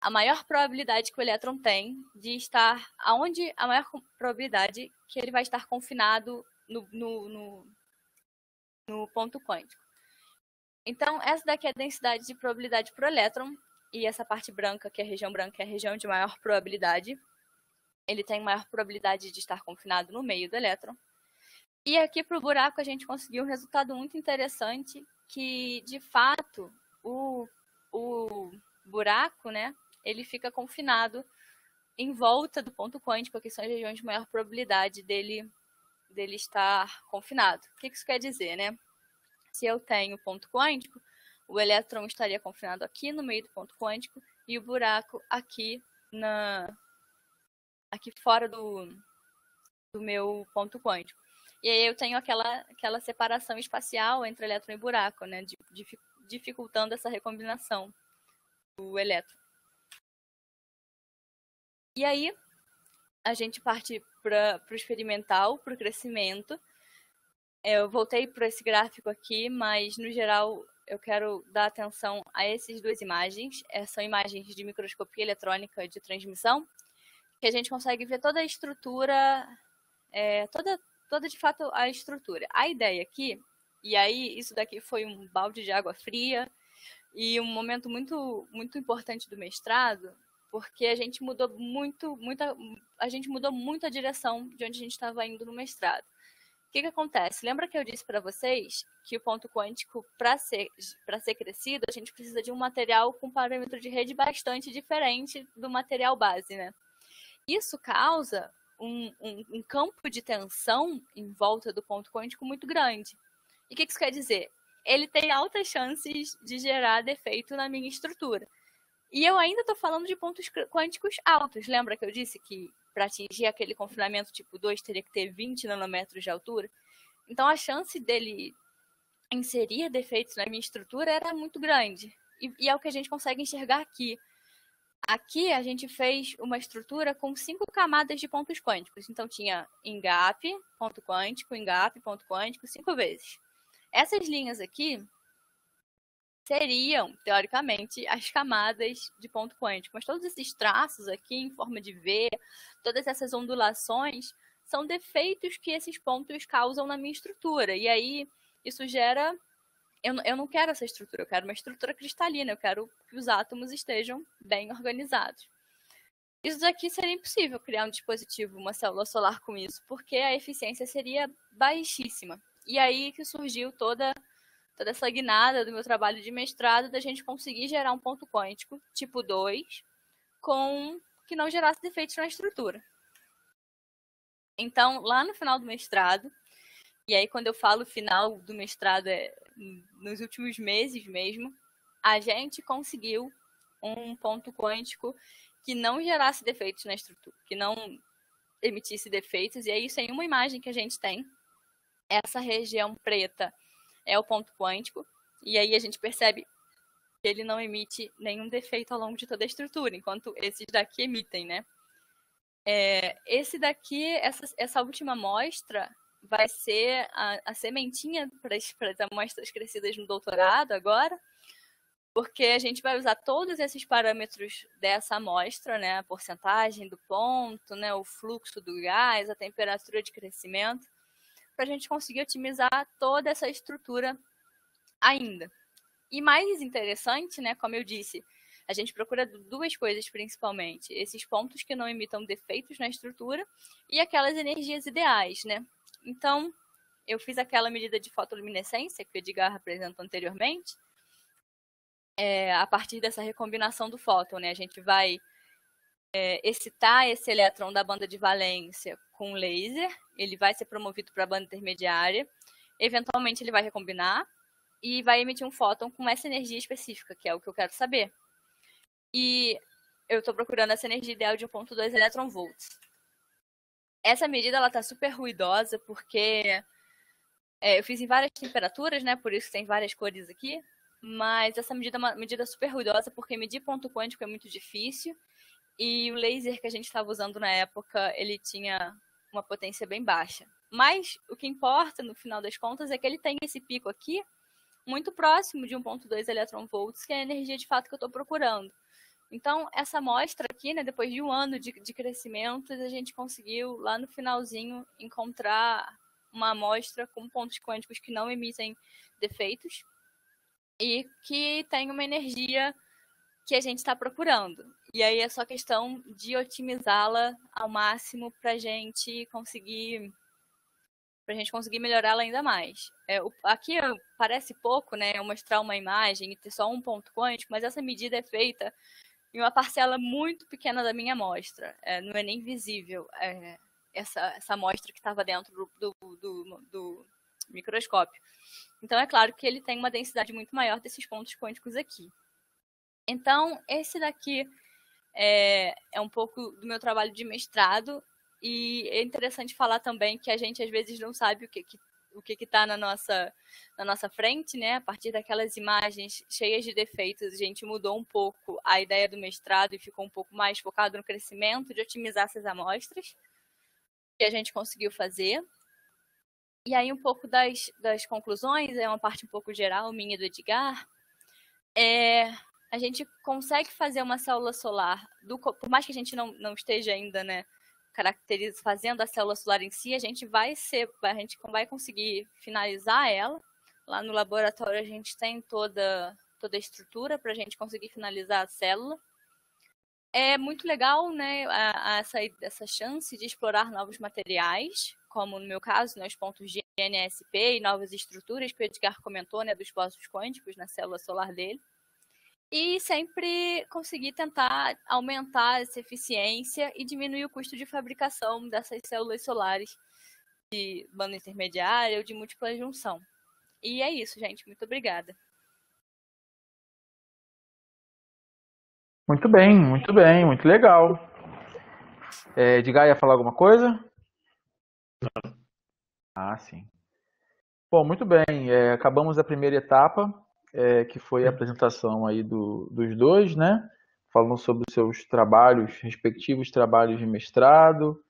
A maior probabilidade que o elétron tem de estar aonde a maior probabilidade que ele vai estar confinado no ponto quântico. Então, essa daqui é a densidade de probabilidade para o elétron, e essa parte branca, que é a região branca, é a região de maior probabilidade. ele tem maior probabilidade de estar confinado no meio do elétron. E aqui para o buraco a gente conseguiu um resultado muito interessante, que de fato o buraco, né, ele fica confinado em volta do ponto quântico, que são as regiões de maior probabilidade dele estar confinado. O que isso quer dizer, né? Se eu tenho ponto quântico, o elétron estaria confinado aqui no meio do ponto quântico e o buraco aqui fora do meu ponto quântico. E aí eu tenho aquela separação espacial entre elétron e buraco, né? Dificultando essa recombinação do elétron. E aí a gente parte para o experimental, para o crescimento. Eu voltei para esse gráfico aqui, mas no geral eu quero dar atenção a essas duas imagens. São imagens de microscopia eletrônica de transmissão, que a gente consegue ver toda a estrutura, toda de fato a estrutura. A ideia aqui, e aí isso daqui foi um balde de água fria e um momento muito, muito importante do mestrado, porque a gente mudou muito a direção de onde a gente estava indo no mestrado. O que acontece? Lembra que eu disse para vocês que o ponto quântico, para ser crescido, a gente precisa de um material com parâmetro de rede bastante diferente do material base, né? Isso causa um campo de tensão em volta do ponto quântico muito grande. E o que isso quer dizer? Ele tem altas chances de gerar defeito na minha estrutura. E eu ainda estou falando de pontos quânticos altos. Lembra que eu disse que para atingir aquele confinamento tipo 2 teria que ter 20 nanômetros de altura? Então a chance dele inserir defeitos na minha estrutura era muito grande. E é o que a gente consegue enxergar aqui. Aqui a gente fez uma estrutura com 5 camadas de pontos quânticos. Então tinha engap, ponto quântico, 5 vezes. Essas linhas aqui seriam, teoricamente, as camadas de ponto quântico. Mas todos esses traços aqui em forma de V, todas essas ondulações, são defeitos que esses pontos causam na minha estrutura. E aí isso gera... Eu não quero essa estrutura, eu quero uma estrutura cristalina, eu quero que os átomos estejam bem organizados. Isso daqui seria impossível criar um dispositivo, uma célula solar com isso, porque a eficiência seria baixíssima. E aí que surgiu toda essa guinada do meu trabalho de mestrado, da gente conseguir gerar um ponto quântico tipo 2, que não gerasse defeitos na estrutura. Então, lá no final do mestrado, e aí quando eu falo final do mestrado nos últimos meses mesmo, a gente conseguiu um ponto quântico que não gerasse defeitos na estrutura, que não emitisse defeitos, e é isso em uma imagem que a gente tem. Essa região preta é o ponto quântico, e aí a gente percebe que ele não emite nenhum defeito ao longo de toda a estrutura, enquanto esses daqui emitem, né? Esse daqui, essa última amostra, vai ser a sementinha para as amostras crescidas no doutorado agora, porque a gente vai usar todos esses parâmetros dessa amostra, né? A porcentagem do ponto, né? O fluxo do gás, a temperatura de crescimento, para a gente conseguir otimizar toda essa estrutura ainda. E mais interessante, né? Como eu disse, a gente procura duas coisas principalmente: esses pontos que não emitam defeitos na estrutura e aquelas energias ideais, né? Então, eu fiz aquela medida de fotoluminescência que o Edgar apresentou anteriormente, a partir dessa recombinação do fóton, né? A gente vai excitar esse elétron da banda de valência com laser, ele vai ser promovido para a banda intermediária, eventualmente ele vai recombinar e vai emitir um fóton com essa energia específica, que é o que eu quero saber. E eu estou procurando essa energia ideal de 1.2 elétron-volts. Essa medida está super ruidosa, porque eu fiz em várias temperaturas, né? Por isso tem várias cores aqui. Mas essa medida é uma medida super ruidosa, porque medir ponto quântico é muito difícil. E o laser que a gente estava usando na época, ele tinha uma potência bem baixa. Mas o que importa, no final das contas, é que ele tem esse pico aqui, muito próximo de 1.2 elétron-volts, que é a energia de fato que eu estou procurando. Então, essa amostra aqui, né, depois de um ano de crescimento, a gente conseguiu, lá no finalzinho, encontrar uma amostra com pontos quânticos que não emitem defeitos e que tem uma energia que a gente está procurando. E aí é só questão de otimizá-la ao máximo para a gente conseguir melhorá-la ainda mais. Aqui parece pouco, né, eu mostrar uma imagem e ter só um ponto quântico, mas essa medida é feita em uma parcela muito pequena da minha amostra. Não é nem visível essa amostra que estava dentro do microscópio. Então, é claro que ele tem uma densidade muito maior desses pontos quânticos aqui. Então, esse daqui é um pouco do meu trabalho de mestrado, e é interessante falar também que a gente às vezes não sabe o que está na nossa frente, né? A partir daquelas imagens cheias de defeitos, a gente mudou um pouco a ideia do mestrado e ficou um pouco mais focado no crescimento, de otimizar essas amostras, que a gente conseguiu fazer. E aí um pouco das conclusões, é uma parte um pouco geral, minha e do Edgar, a gente consegue fazer uma célula solar, por mais que a gente não esteja ainda, né, fazendo a célula solar em si, a gente vai conseguir finalizar ela. Lá no laboratório a gente tem toda a estrutura para a gente conseguir finalizar a célula. É muito legal, né, essa chance de explorar novos materiais, como no meu caso, né, os pontos de NSP e novas estruturas que o Edgar comentou, né, dos poços quânticos na célula solar dele. E sempre conseguir tentar aumentar essa eficiência e diminuir o custo de fabricação dessas células solares de banda intermediária ou de múltipla junção. E é isso, gente. Muito obrigada. Muito bem, muito legal. Edgar ia falar alguma coisa? Não. Ah, sim. Bom, muito bem. Acabamos a primeira etapa, que foi a apresentação aí dos dois, né? Falando sobre os seus respectivos trabalhos de mestrado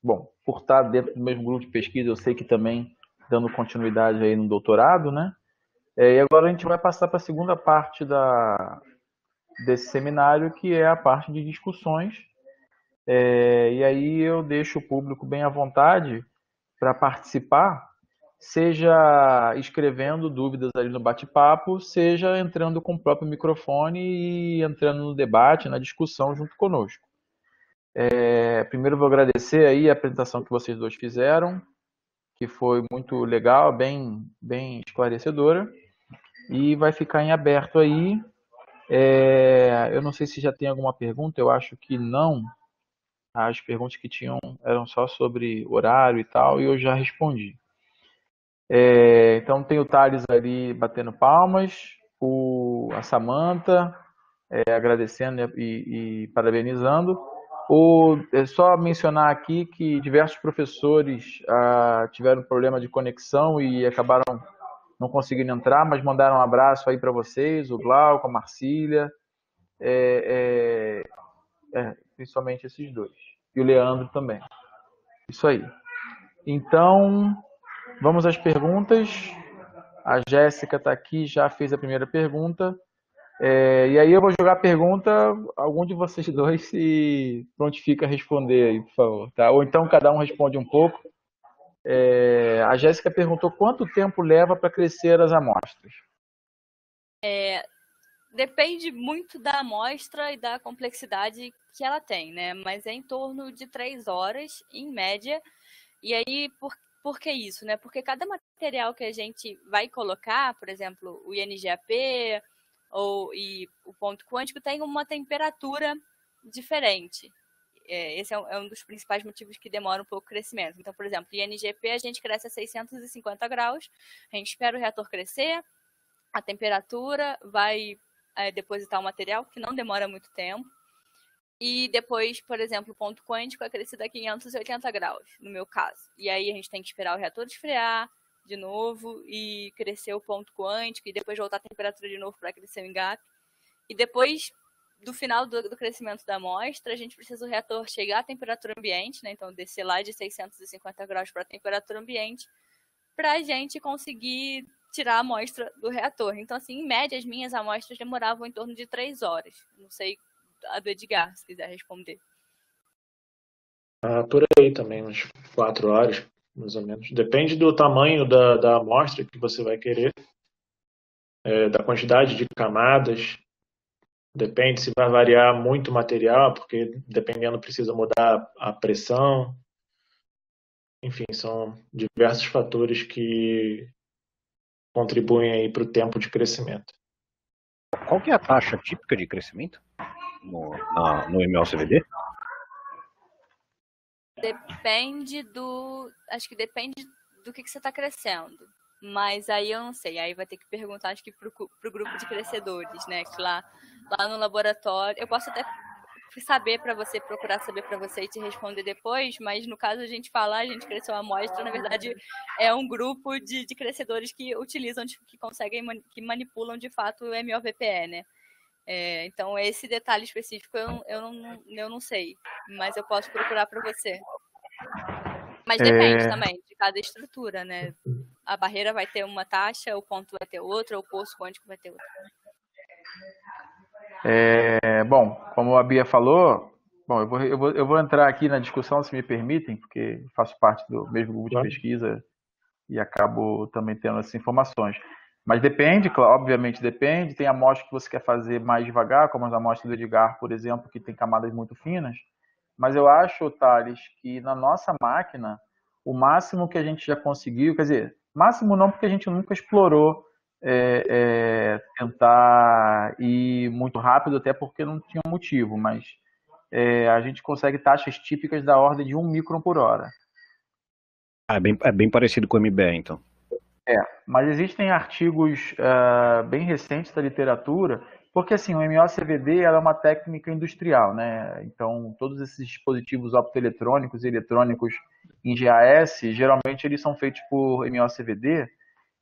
bom, por estar dentro do mesmo grupo de pesquisa, eu sei que também dando continuidade aí no doutorado, né? E agora a gente vai passar para a segunda parte desse seminário, que é a parte de discussões. E aí eu deixo o público bem à vontade para participar, seja escrevendo dúvidas ali no bate-papo, seja entrando com o próprio microfone e entrando no debate, na discussão junto conosco. Primeiro vou agradecer aí a apresentação que vocês dois fizeram, que foi muito legal, bem esclarecedora, e vai ficar em aberto aí. Eu não sei se já tem alguma pergunta, eu acho que não. As perguntas que tinham eram só sobre horário e tal, e eu já respondi. Então tem o Thales ali batendo palmas, a Samantha agradecendo e parabenizando. É só mencionar aqui que diversos professores tiveram problema de conexão e acabaram não conseguindo entrar, mas mandaram um abraço aí para vocês, o Glauco, a Marcília, principalmente esses dois. E o Leandro também. Isso aí. Então, vamos às perguntas. A Jéssica está aqui, já fez a primeira pergunta. E aí eu vou jogar a pergunta, algum de vocês dois se prontifica a responder aí, por favor. Tá? Ou então cada um responde um pouco. A Jéssica perguntou quanto tempo leva para crescer as amostras. Depende muito da amostra e da complexidade que ela tem, né? Mas é em torno de 3 horas, em média. E aí, por que isso, né? Porque cada material que a gente vai colocar, por exemplo, o INGAP e o ponto quântico, tem uma temperatura diferente. Esse é um dos principais motivos que demora um pouco o crescimento. Então, por exemplo, o INGP a gente cresce a 650 graus, a gente espera o reator crescer, a temperatura vai depositar o material, que não demora muito tempo. E depois, por exemplo, o ponto quântico é crescido a 580 graus, no meu caso. E aí a gente tem que esperar o reator esfriar de novo e crescer o ponto quântico e depois voltar a temperatura de novo para crescer o INGAP. E depois do final do crescimento da amostra, a gente precisa o reator chegar à temperatura ambiente, né? Então descer lá de 650 graus para a temperatura ambiente, para a gente conseguir tirar a amostra do reator. Então, assim, em média, as minhas amostras demoravam em torno de 3 horas. Não sei a do Edgar, se quiser responder. Por aí também, umas 4 horas, mais ou menos. Depende do tamanho da amostra que você vai querer, da quantidade de camadas Depende se vai variar muito o material, porque dependendo precisa mudar a pressão. Enfim, são diversos fatores que contribuem aí para o tempo de crescimento. Qual que é a taxa típica de crescimento no MLCVD? Acho que depende do que você está crescendo. Mas aí eu não sei. Aí vai ter que perguntar, acho que pro grupo de crescedores, né? Que lá no laboratório. Eu posso até procurar saber para você e te responder depois, mas no caso a gente cresceu a amostra, na verdade é um grupo de crescedores que utilizam, que conseguem, que manipulam de fato o MOVPE, né? Então esse detalhe específico eu não sei, mas eu posso procurar para você. Mas depende também de cada estrutura, né? A barreira vai ter uma taxa, o ponto vai ter outra, o poço quântico vai ter outra. Bom, como a Bia falou, bom, eu vou entrar aqui na discussão, se me permitem, porque faço parte do mesmo grupo de pesquisa e acabo também tendo essas informações. Mas depende, obviamente depende, tem amostras que você quer fazer mais devagar, como as amostras do Edgar, por exemplo, que tem camadas muito finas, mas eu acho, Thales, que na nossa máquina, o máximo que a gente já conseguiu, quer dizer, máximo não, porque a gente nunca explorou tentar ir muito rápido, até porque não tinha motivo, mas a gente consegue taxas típicas da ordem de 1 micron por hora. É bem parecido com o MBE, então. Mas existem artigos bem recentes da literatura, porque assim, o MOCVD ela é uma técnica industrial, né? Então, todos esses dispositivos optoeletrônicos e eletrônicos em GAS, geralmente eles são feitos por MOCVD,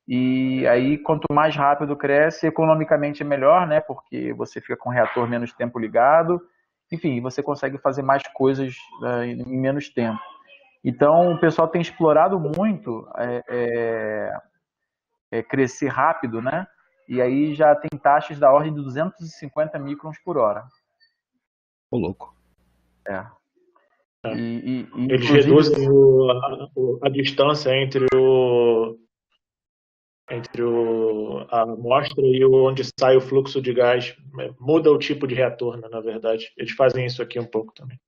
e aí quanto mais rápido cresce, economicamente é melhor, né? Porque você fica com o reator menos tempo ligado, enfim, você consegue fazer mais coisas em menos tempo. Então, o pessoal tem explorado muito crescer rápido, né? E aí já tem taxas da ordem de 250 microns por hora. Ô, louco. Eles reduzem a distância entre a amostra e onde sai o fluxo de gás. Muda o tipo de reator, né, na verdade. Eles fazem isso aqui um pouco também.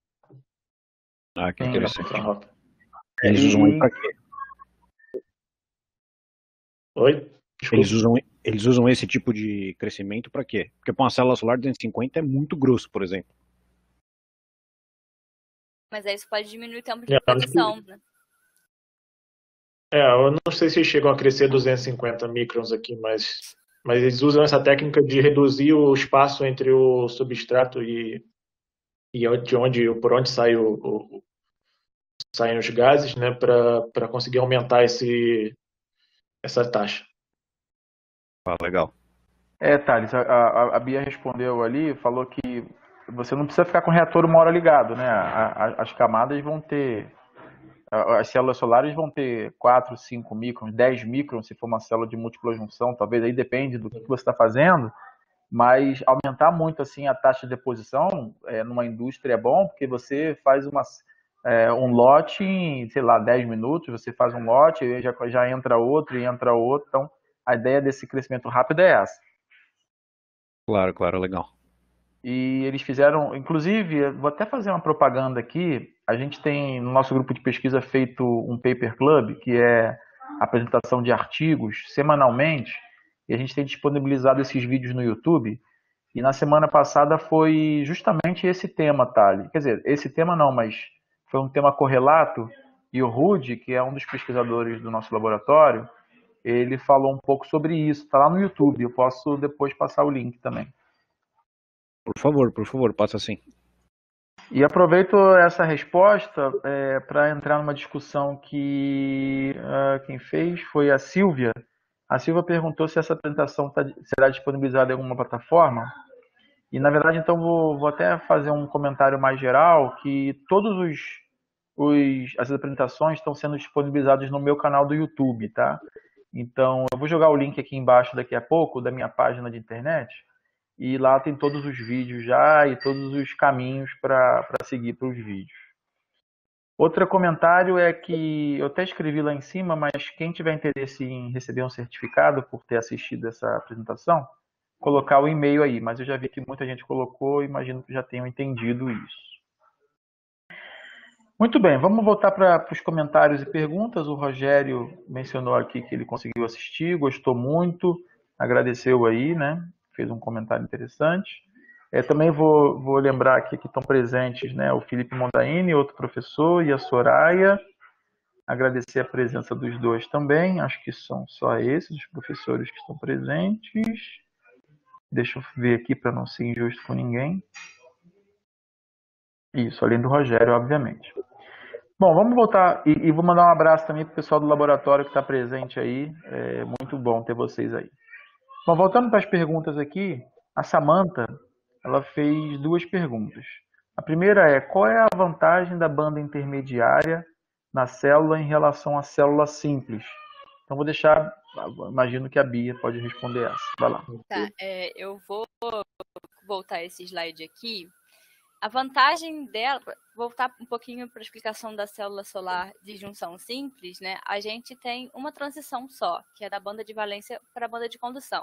Ah, que interessante. Eles usam aí pra quê? Oi? Eles usam esse tipo de crescimento para quê? Porque para uma célula solar 250 é muito grosso, por exemplo. Mas aí isso pode diminuir o tempo de exposição, né? Eu não sei se chegam a crescer 250 microns aqui, mas eles usam essa técnica de reduzir o espaço entre o substrato e por onde saem os gases, né, para conseguir aumentar essa taxa. Legal. Thales, a Bia respondeu ali, falou que você não precisa ficar com o reator 1 hora ligado, né? As camadas vão ter, as células solares vão ter 4, 5 microns, 10 microns, se for uma célula de múltipla junção, talvez aí depende do que você está fazendo, mas aumentar muito assim a taxa de deposição numa indústria é bom, porque você faz um lote em, sei lá, 10 minutos, você faz um lote, e já entra outro e entra outro, então a ideia desse crescimento rápido é essa. Claro, legal. E eles fizeram, inclusive, vou até fazer uma propaganda aqui, a gente tem no nosso grupo de pesquisa feito um paper club, que é apresentação de artigos semanalmente, e a gente tem disponibilizado esses vídeos no YouTube, e na semana passada foi justamente esse tema, Thali. Quer dizer, esse tema não, mas foi um tema correlato, e o Rudy, que é um dos pesquisadores do nosso laboratório, ele falou um pouco sobre isso, está lá no YouTube, eu posso depois passar o link também. Por favor, passa assim. E aproveito essa resposta para entrar numa discussão que quem fez foi a Silvia. A Silvia perguntou se essa apresentação será disponibilizada em alguma plataforma. E, na verdade, então, vou até fazer um comentário mais geral, que todas as apresentações estão sendo disponibilizadas no meu canal do YouTube, tá? Então, eu vou jogar o link aqui embaixo daqui a pouco, da minha página de internet, e lá tem todos os vídeos já e todos os caminhos para seguir para os vídeos. Outro comentário é que eu até escrevi lá em cima, mas quem tiver interesse em receber um certificado por ter assistido essa apresentação, colocar o e-mail aí, mas eu já vi que muita gente colocou, imagino que já tenham entendido isso. Muito bem, vamos voltar para os comentários e perguntas. O Rogério mencionou aqui que ele conseguiu assistir, gostou muito, agradeceu aí, né? Fez um comentário interessante. Também vou lembrar aqui que estão presentes, né, o Felipe Mondaini, outro professor, e a Soraya. Agradecer a presença dos dois também. Acho que são só esses os professores que estão presentes. Deixa eu ver aqui para não ser injusto com ninguém. Isso, além do Rogério, obviamente. Bom, vamos voltar e vou mandar um abraço também para o pessoal do laboratório que está presente aí. É muito bom ter vocês aí. Bom, voltando para as perguntas aqui, a Samantha, ela fez duas perguntas. A primeira é, qual é a vantagem da banda intermediária na célula em relação à célula simples? Então vou deixar, imagino que a Bia pode responder essa. Vai lá. Tá, eu vou voltar esse slide aqui. A vantagem dela, voltar um pouquinho para a explicação da célula solar de junção simples, né? A gente tem uma transição só, que é da banda de valência para a banda de condução.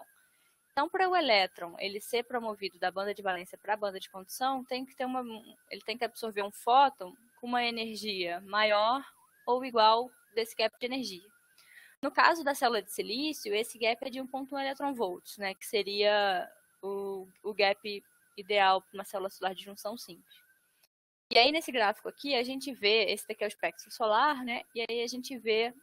Então, para o elétron ele ser promovido da banda de valência para a banda de condução, ele tem que absorver um fóton com uma energia maior ou igual desse gap de energia. No caso da célula de silício, esse gap é de 1,1 eletronvolts, né? Que seria o gap ideal para uma célula solar de junção simples. E aí, nesse gráfico aqui, a gente vê, esse daqui é o espectro solar, né? E aí a gente vê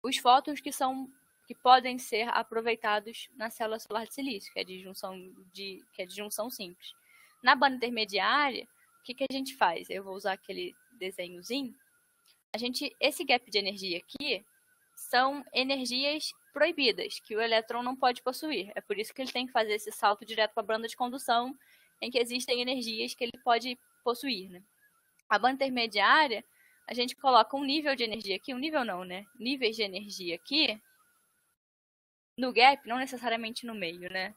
os fótons que podem ser aproveitados na célula solar de silício, que é de junção simples. Na banda intermediária, o que a gente faz? Eu vou usar aquele desenhozinho. Esse gap de energia aqui são energias proibidas, que o elétron não pode possuir. É por isso que ele tem que fazer esse salto direto para a banda de condução, em que existem energias que ele pode possuir, né? A banda intermediária, a gente coloca um nível de energia aqui, um nível não, né? Níveis de energia aqui, no gap, não necessariamente no meio, né?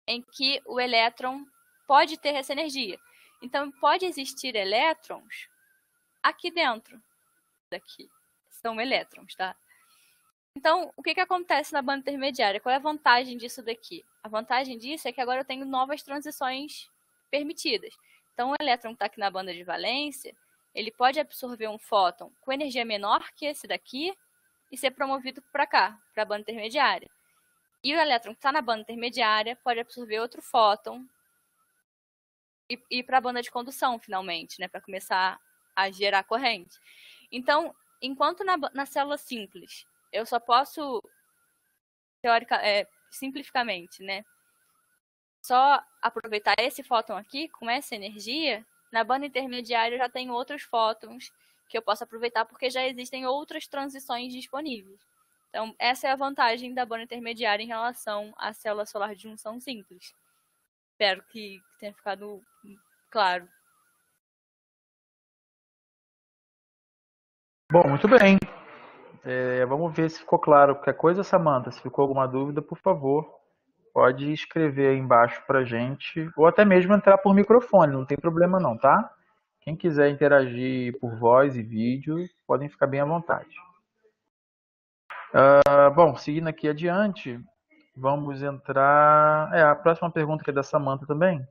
Em que o elétron pode ter essa energia. Então, pode existir elétrons aqui dentro. Daqui. São elétrons, tá? Então, o que acontece na banda intermediária? Qual é a vantagem disso daqui? A vantagem disso é que agora eu tenho novas transições permitidas. Então, o elétron que está aqui na banda de valência, ele pode absorver um fóton com energia menor que esse daqui e ser promovido para cá, para a banda intermediária. E o elétron que está na banda intermediária pode absorver outro fóton e ir para a banda de condução, finalmente, né, para começar a gerar corrente. Então, enquanto na célula simples, eu só posso, simplificamente, né, só aproveitar esse fóton aqui com essa energia, na banda intermediária eu já tenho outros fótons que eu posso aproveitar porque já existem outras transições disponíveis. Então, essa é a vantagem da banda intermediária em relação à célula solar de junção simples. Espero que tenha ficado claro. Bom, muito bem. Vamos ver se ficou claro qualquer coisa, Samantha. Se ficou alguma dúvida, por favor, pode escrever aí embaixo pra gente, ou até mesmo entrar por microfone, não tem problema não, tá? Quem quiser interagir por voz e vídeo, podem ficar bem à vontade. Bom, seguindo aqui adiante, vamos entrar... a próxima pergunta que é da Samantha também.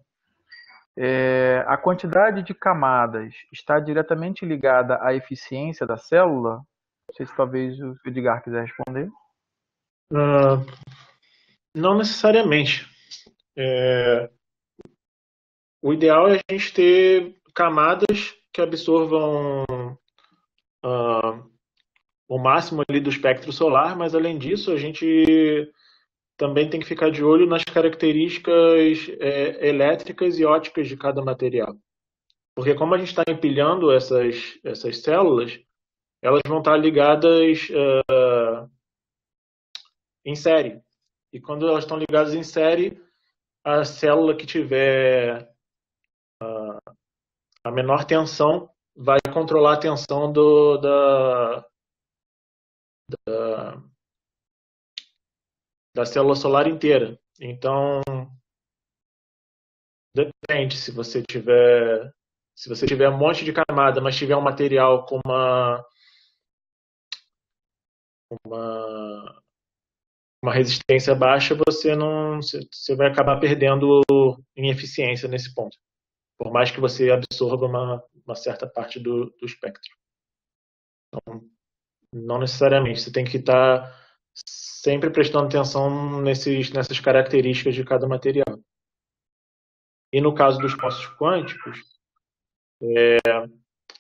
A quantidade de camadas está diretamente ligada à eficiência da célula? Não sei se talvez o Edgar quiser responder. Não necessariamente. O ideal é a gente ter camadas que absorvam o máximo ali do espectro solar, mas além disso a gente também tem que ficar de olho nas características elétricas e ópticas de cada material. Porque como a gente está empilhando essas células, elas vão estar ligadas em série. E quando elas estão ligadas em série, a célula que tiver a menor tensão vai controlar a tensão da célula solar inteira. Então, depende. Se você tiver um monte de camada, mas tiver um material com uma uma resistência baixa, você vai acabar perdendo em eficiência nesse ponto, por mais que você absorva uma certa parte do espectro. Então, não necessariamente, você tem que estar sempre prestando atenção nessas características de cada material. E no caso dos poços quânticos,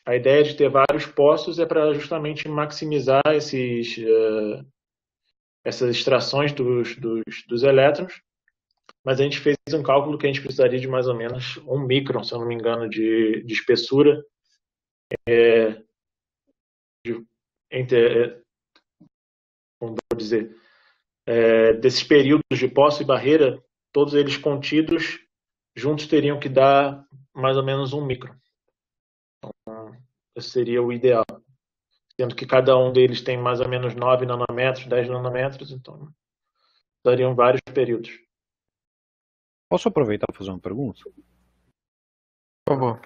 a ideia de ter vários poços é para justamente maximizar essas extrações dos elétrons, mas a gente fez um cálculo que a gente precisaria de mais ou menos 1 micron, se eu não me engano, de espessura entre, como vou dizer, desses períodos de poço e barreira, todos eles contidos, juntos teriam que dar mais ou menos 1 micron. Então, esse seria o ideal. Sendo que cada um deles tem mais ou menos 9 nanômetros, 10 nanômetros, então dariam vários períodos. Posso aproveitar para fazer uma pergunta? Por favor.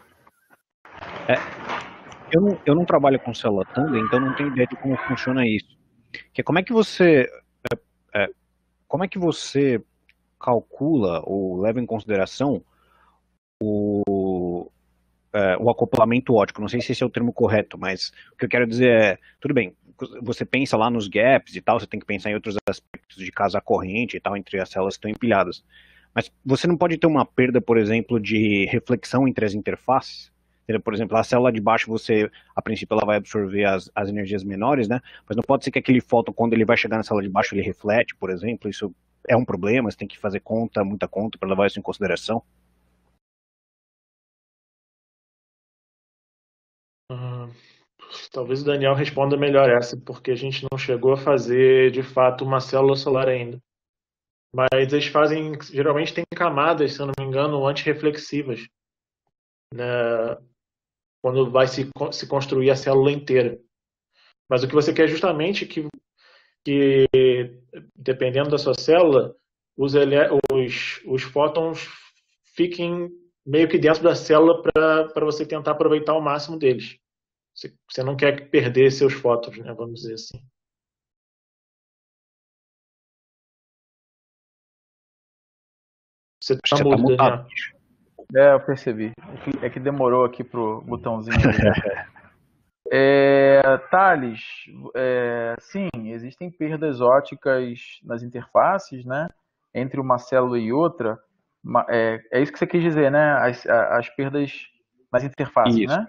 Eu não trabalho com célula tandem, então não tenho ideia de como funciona isso. Como é que você calcula ou leva em consideração o acoplamento óptico? Não sei se esse é o termo correto, mas o que eu quero dizer é, tudo bem, você pensa lá nos gaps e tal, você tem que pensar em outros aspectos de casar corrente e tal, entre as células que estão empilhadas. Mas você não pode ter uma perda, por exemplo, de reflexão entre as interfaces? Por exemplo, a célula de baixo, a princípio, ela vai absorver as energias menores, né? Mas não pode ser que aquele fóton, quando ele vai chegar na célula de baixo, ele reflete, por exemplo. Isso é um problema, você tem que fazer muita conta, para levar isso em consideração. Talvez o Daniel responda melhor essa, porque a gente não chegou a fazer, de fato, uma célula solar ainda. Mas eles fazem, geralmente tem camadas, se eu não me engano, antirreflexivas, né, quando vai se construir a célula inteira. Mas o que você quer é justamente que dependendo da sua célula, os fótons fiquem meio que dentro da célula para você tentar aproveitar o máximo deles. Você não quer perder seus fótons, né, vamos dizer assim. Você está Você tá mudo, mutado. Daniel. Eu percebi. É que demorou aqui pro botãozinho. Thales, sim, existem perdas óticas nas interfaces, né? Entre uma célula e outra. É isso que você quis dizer, né? As perdas nas interfaces, Isso, né?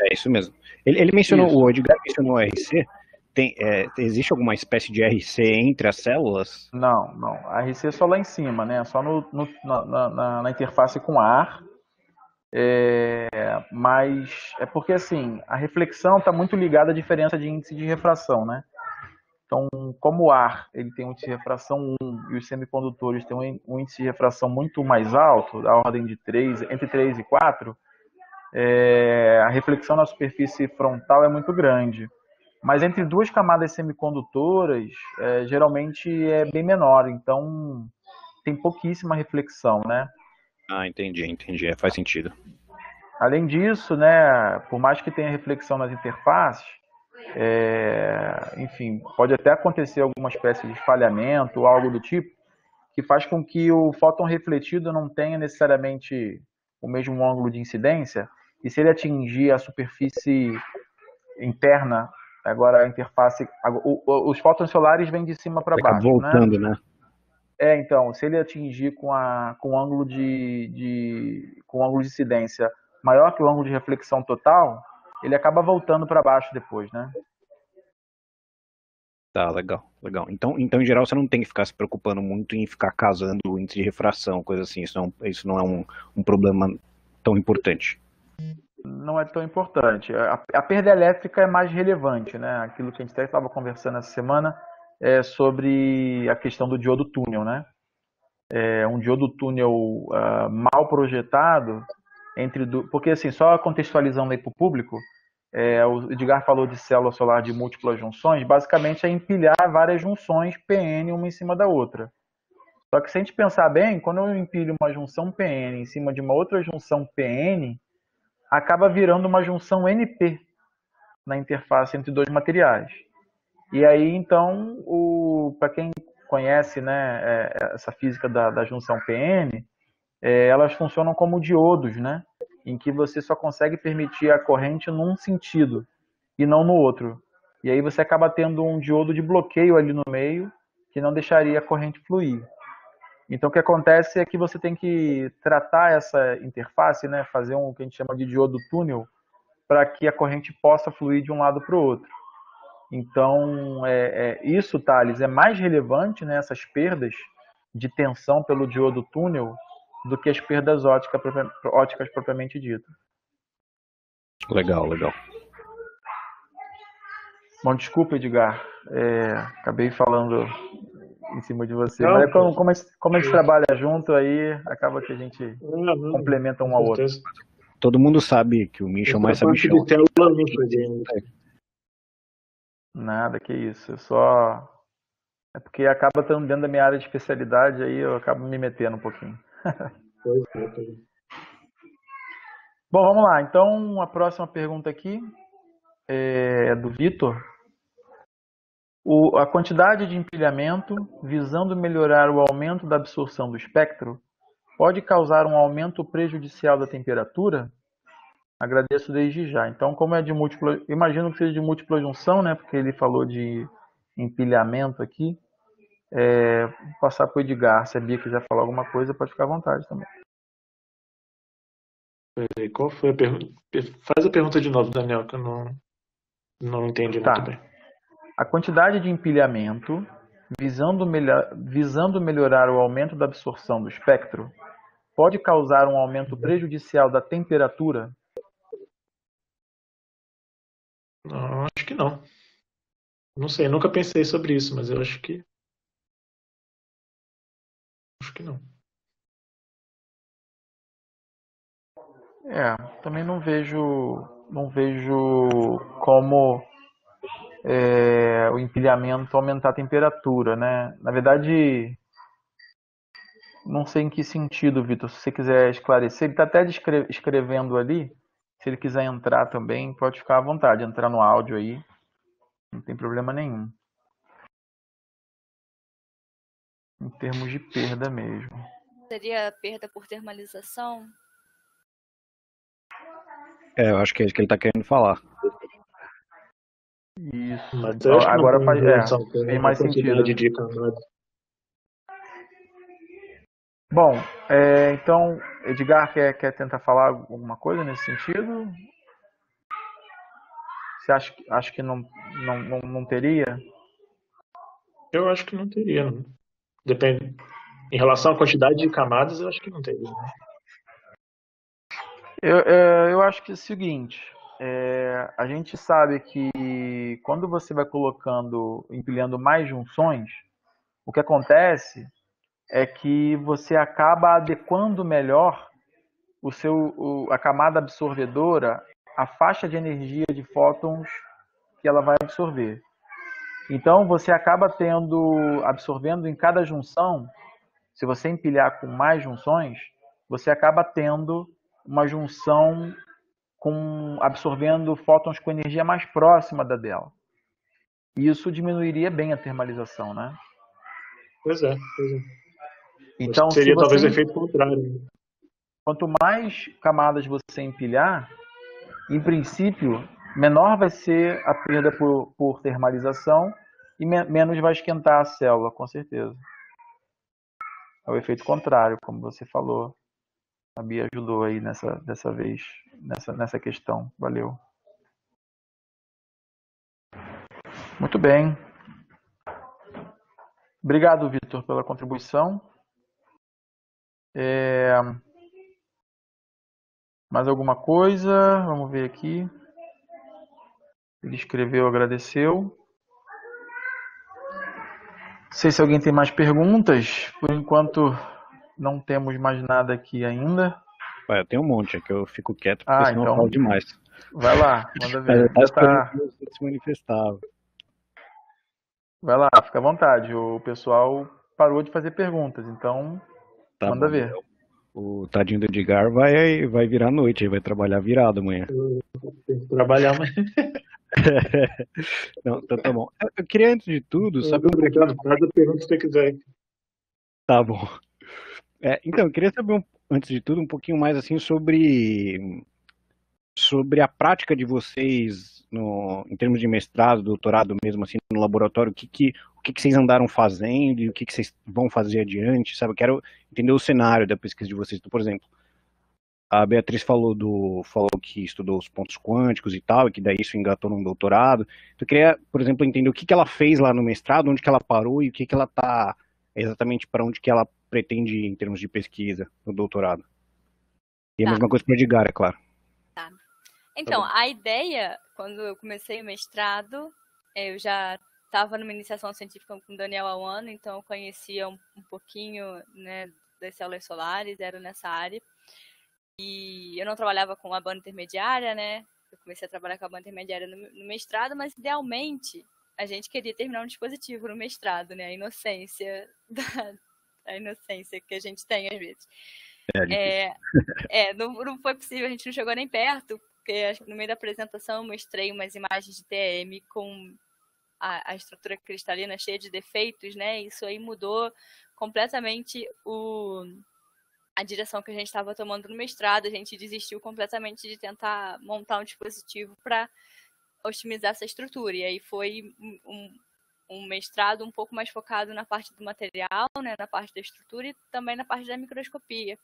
é isso mesmo. Ele mencionou, Isso. o Edgar mencionou o RC. Existe alguma espécie de RC entre as células? Não, não. A RC é só lá em cima, né? Só na interface com ar. Mas é porque assim, a reflexão está muito ligada à diferença de índice de refração, né? Então, como o ar ele tem um índice de refração 1 e os semicondutores têm um índice de refração muito mais alto, da ordem de 3, entre 3 e 4, a reflexão na superfície frontal é muito grande. Mas entre duas camadas semicondutoras, geralmente é bem menor, então tem pouquíssima reflexão, né? Ah, entendi, faz sentido. Além disso, né, por mais que tenha reflexão nas interfaces, enfim, pode até acontecer alguma espécie de espalhamento ou algo do tipo, que faz com que o fóton refletido não tenha necessariamente o mesmo ângulo de incidência, e se ele atingir a superfície interna, agora a interface, os fótons solares vêm de cima para Ele acaba baixo, né? voltando, né? Então, se ele atingir com ângulo com ângulo de incidência maior que o ângulo de reflexão total, ele acaba voltando para baixo depois, né? Tá, legal. Então, em geral, você não tem que ficar se preocupando muito em ficar casando o índice de refração, coisa assim. Isso não é um problema tão importante. Não é tão importante. A perda elétrica é mais relevante, né? Aquilo que a gente até estava conversando essa semana é sobre a questão do diodo túnel, né? Um diodo túnel mal projetado porque assim, só contextualizando aí para o público, o Edgar falou de célula solar de múltiplas junções, basicamente é empilhar várias junções PN uma em cima da outra. Só que se a gente pensar bem, quando eu empilho uma junção PN em cima de uma outra junção PN, acaba virando uma junção NP na interface entre dois materiais. E aí, então, conhece, né, essa física da junção PN, elas funcionam como diodos, né, em que você só consegue permitir a corrente num sentido e não no outro. E aí você acaba tendo um diodo de bloqueio ali no meio que não deixaria a corrente fluir. Então o que acontece é que você tem que tratar essa interface, né, fazer o que a gente chama de diodo túnel, para que a corrente possa fluir de um lado para o outro. Então, isso, Thales, é mais relevante, né, essas perdas de tensão pelo diodo túnel do que as perdas óticas propriamente ditas. Legal, legal. Bom, desculpa, Edgar, acabei falando em cima de você, Não, mas como a gente trabalha junto aí, acaba que a gente complementa um ao outro. Todo mundo sabe que o Misha é o mais sabichão. De tela eu não cheguei. Nada, que isso. É porque acaba estando dentro da minha área de especialidade, aí eu acabo me metendo um pouquinho. Pois é. Bom, vamos lá. Então, a próxima pergunta aqui é do Vitor. A quantidade de empilhamento, visando melhorar o aumento da absorção do espectro, pode causar um aumento prejudicial da temperatura? Agradeço desde já. Então, como é de múltipla, imagino que seja de múltipla junção, né? Porque ele falou de empilhamento aqui. Vou passar para o Edgar. Se a Bia quiser falar alguma coisa, pode ficar à vontade também. Qual foi a pergunta? Faz a pergunta de novo, Daniel, que eu não entendi muito bem. A quantidade de empilhamento, visando melhorar o aumento da absorção do espectro, pode causar um aumento prejudicial da temperatura? Não, acho que não. Não sei, nunca pensei sobre isso, mas eu acho que não. Também não vejo como o empilhamento aumentar a temperatura, né? Na verdade, não sei em que sentido, Vitor, se você quiser esclarecer. Ele está até escrevendo ali. Se ele quiser entrar também, pode ficar à vontade, entrar no áudio aí. Não tem problema nenhum. Em termos de perda mesmo. Seria perda por termalização? Eu acho que é isso que ele está querendo falar. Isso. Mas Então, eu acho que agora não faz, tem mais sentido. De camada. Bom, então, Edgar quer tentar falar alguma coisa nesse sentido? Você acha que não teria? Eu acho que não teria, não. Depende. Em relação à quantidade de camadas, eu acho que não teria. Né? Eu acho que é o seguinte, a gente sabe que quando você vai empilhando mais junções, o que acontece é que você acaba adequando melhor a camada absorvedora à faixa de energia de fótons que ela vai absorver. Então você acaba absorvendo em cada junção, se você empilhar com mais junções, você acaba tendo uma junção absorvendo fótons com energia mais próxima da dela. E isso diminuiria bem a termalização, né? Pois é. Então, seria talvez o efeito contrário. Quanto mais camadas você empilhar, em princípio, menor vai ser a perda por termalização e menos vai esquentar a célula, com certeza. É o efeito contrário, como você falou. A Bia ajudou aí dessa vez, nessa questão. Valeu. Muito bem. Obrigado, Vitor, pela contribuição. Mais alguma coisa? Vamos ver aqui. Ele escreveu, agradeceu. Não sei se alguém tem mais perguntas. Por enquanto, não temos mais nada aqui ainda. Eu tenho um monte, é que eu fico quieto, porque senão então, eu falo demais. Vai lá, manda ver. Tá esperando que você se manifestava. Vai lá, fica à vontade. O pessoal parou de fazer perguntas, então manda ver. O tadinho do Edgar vai virar noite, ele vai trabalhar virado amanhã. Tem que trabalhar, mas... Não, então tá bom. Eu queria, antes de tudo, saber um pouquinho. Obrigado, faz a pergunta que você quiser. Tá bom. Então, eu queria saber, antes de tudo, um pouquinho mais assim sobre a prática de vocês em termos de mestrado, doutorado mesmo, assim, no laboratório. O que vocês andaram fazendo e o que vocês vão fazer adiante, sabe? Eu quero entender o cenário da pesquisa de vocês. Então, por exemplo, a Beatriz falou que estudou os pontos quânticos e tal, e que daí isso engatou num doutorado. Então, eu queria, por exemplo, entender o que ela fez lá no mestrado, onde que ela parou e o que ela está exatamente para onde que ela pretende ir em termos de pesquisa no doutorado. E a mesma coisa para o Edgar, é claro. Tá. Então, a ideia, quando eu comecei o mestrado, eu já estava numa iniciação científica com o Daniel há um ano, então eu conhecia um pouquinho, né, das células solares, era nessa área. E eu não trabalhava com a banda intermediária, né? Eu comecei a trabalhar com a banda intermediária no mestrado, mas idealmente a gente queria terminar um dispositivo no mestrado, né? A inocência que a gente tem às vezes. Não foi possível, a gente não chegou nem perto, porque no meio da apresentação eu mostrei umas imagens de TEM com a estrutura cristalina cheia de defeitos, né? Isso aí mudou completamente a direção que a gente estava tomando no mestrado. A gente desistiu completamente de tentar montar um dispositivo para otimizar essa estrutura. E aí foi um mestrado um pouco mais focado na parte do material, né, na parte da estrutura e também na parte da microscopia.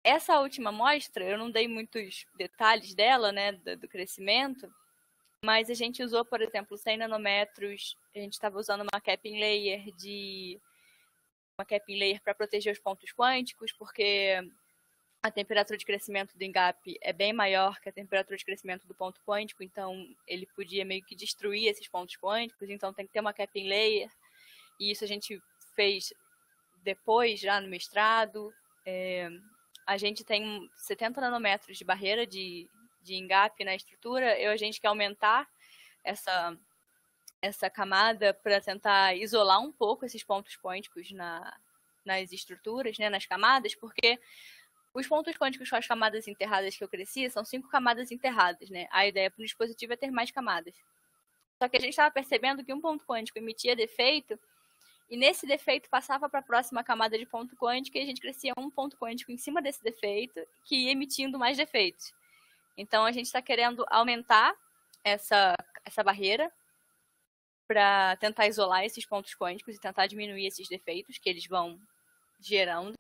Essa última amostra, eu não dei muitos detalhes dela, né, do crescimento, mas a gente usou, por exemplo, 100 nanômetros, a gente estava usando uma capping layer para proteger os pontos quânticos, porque a temperatura de crescimento do ENGAP é bem maior que a temperatura de crescimento do ponto quântico, então ele podia meio que destruir esses pontos quânticos, então tem que ter uma capping layer, e isso a gente fez depois, já no mestrado. A gente tem 70 nanômetros de barreira de ENGAP na estrutura, a gente quer aumentar essa camada para tentar isolar um pouco esses pontos quânticos nas estruturas, né, nas camadas, porque os pontos quânticos com as camadas enterradas que eu cresci são 5 camadas enterradas, né? A ideia para o dispositivo é ter mais camadas. Só que a gente estava percebendo que um ponto quântico emitia defeito, e nesse defeito passava para a próxima camada de ponto quântico, e a gente crescia um ponto quântico em cima desse defeito, que ia emitindo mais defeitos. Então a gente está querendo aumentar essa barreira para tentar isolar esses pontos quânticos e tentar diminuir esses defeitos que eles vão gerando.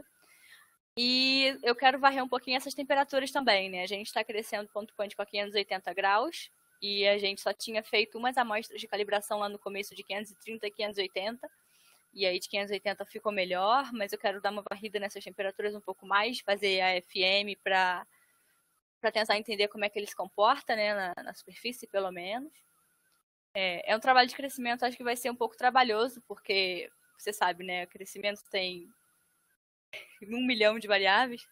E eu quero varrer um pouquinho essas temperaturas também, né? A gente está crescendo ponto quântico a 580 graus e a gente só tinha feito umas amostras de calibração lá no começo de 530 e 580. E aí de 580 ficou melhor, mas eu quero dar uma varrida nessas temperaturas um pouco mais, fazer a FM para tentar entender como é que ele se comporta, né, na superfície, pelo menos. É um trabalho de crescimento, acho que vai ser um pouco trabalhoso, porque você sabe, né, o crescimento tem 1 milhão de variáveis,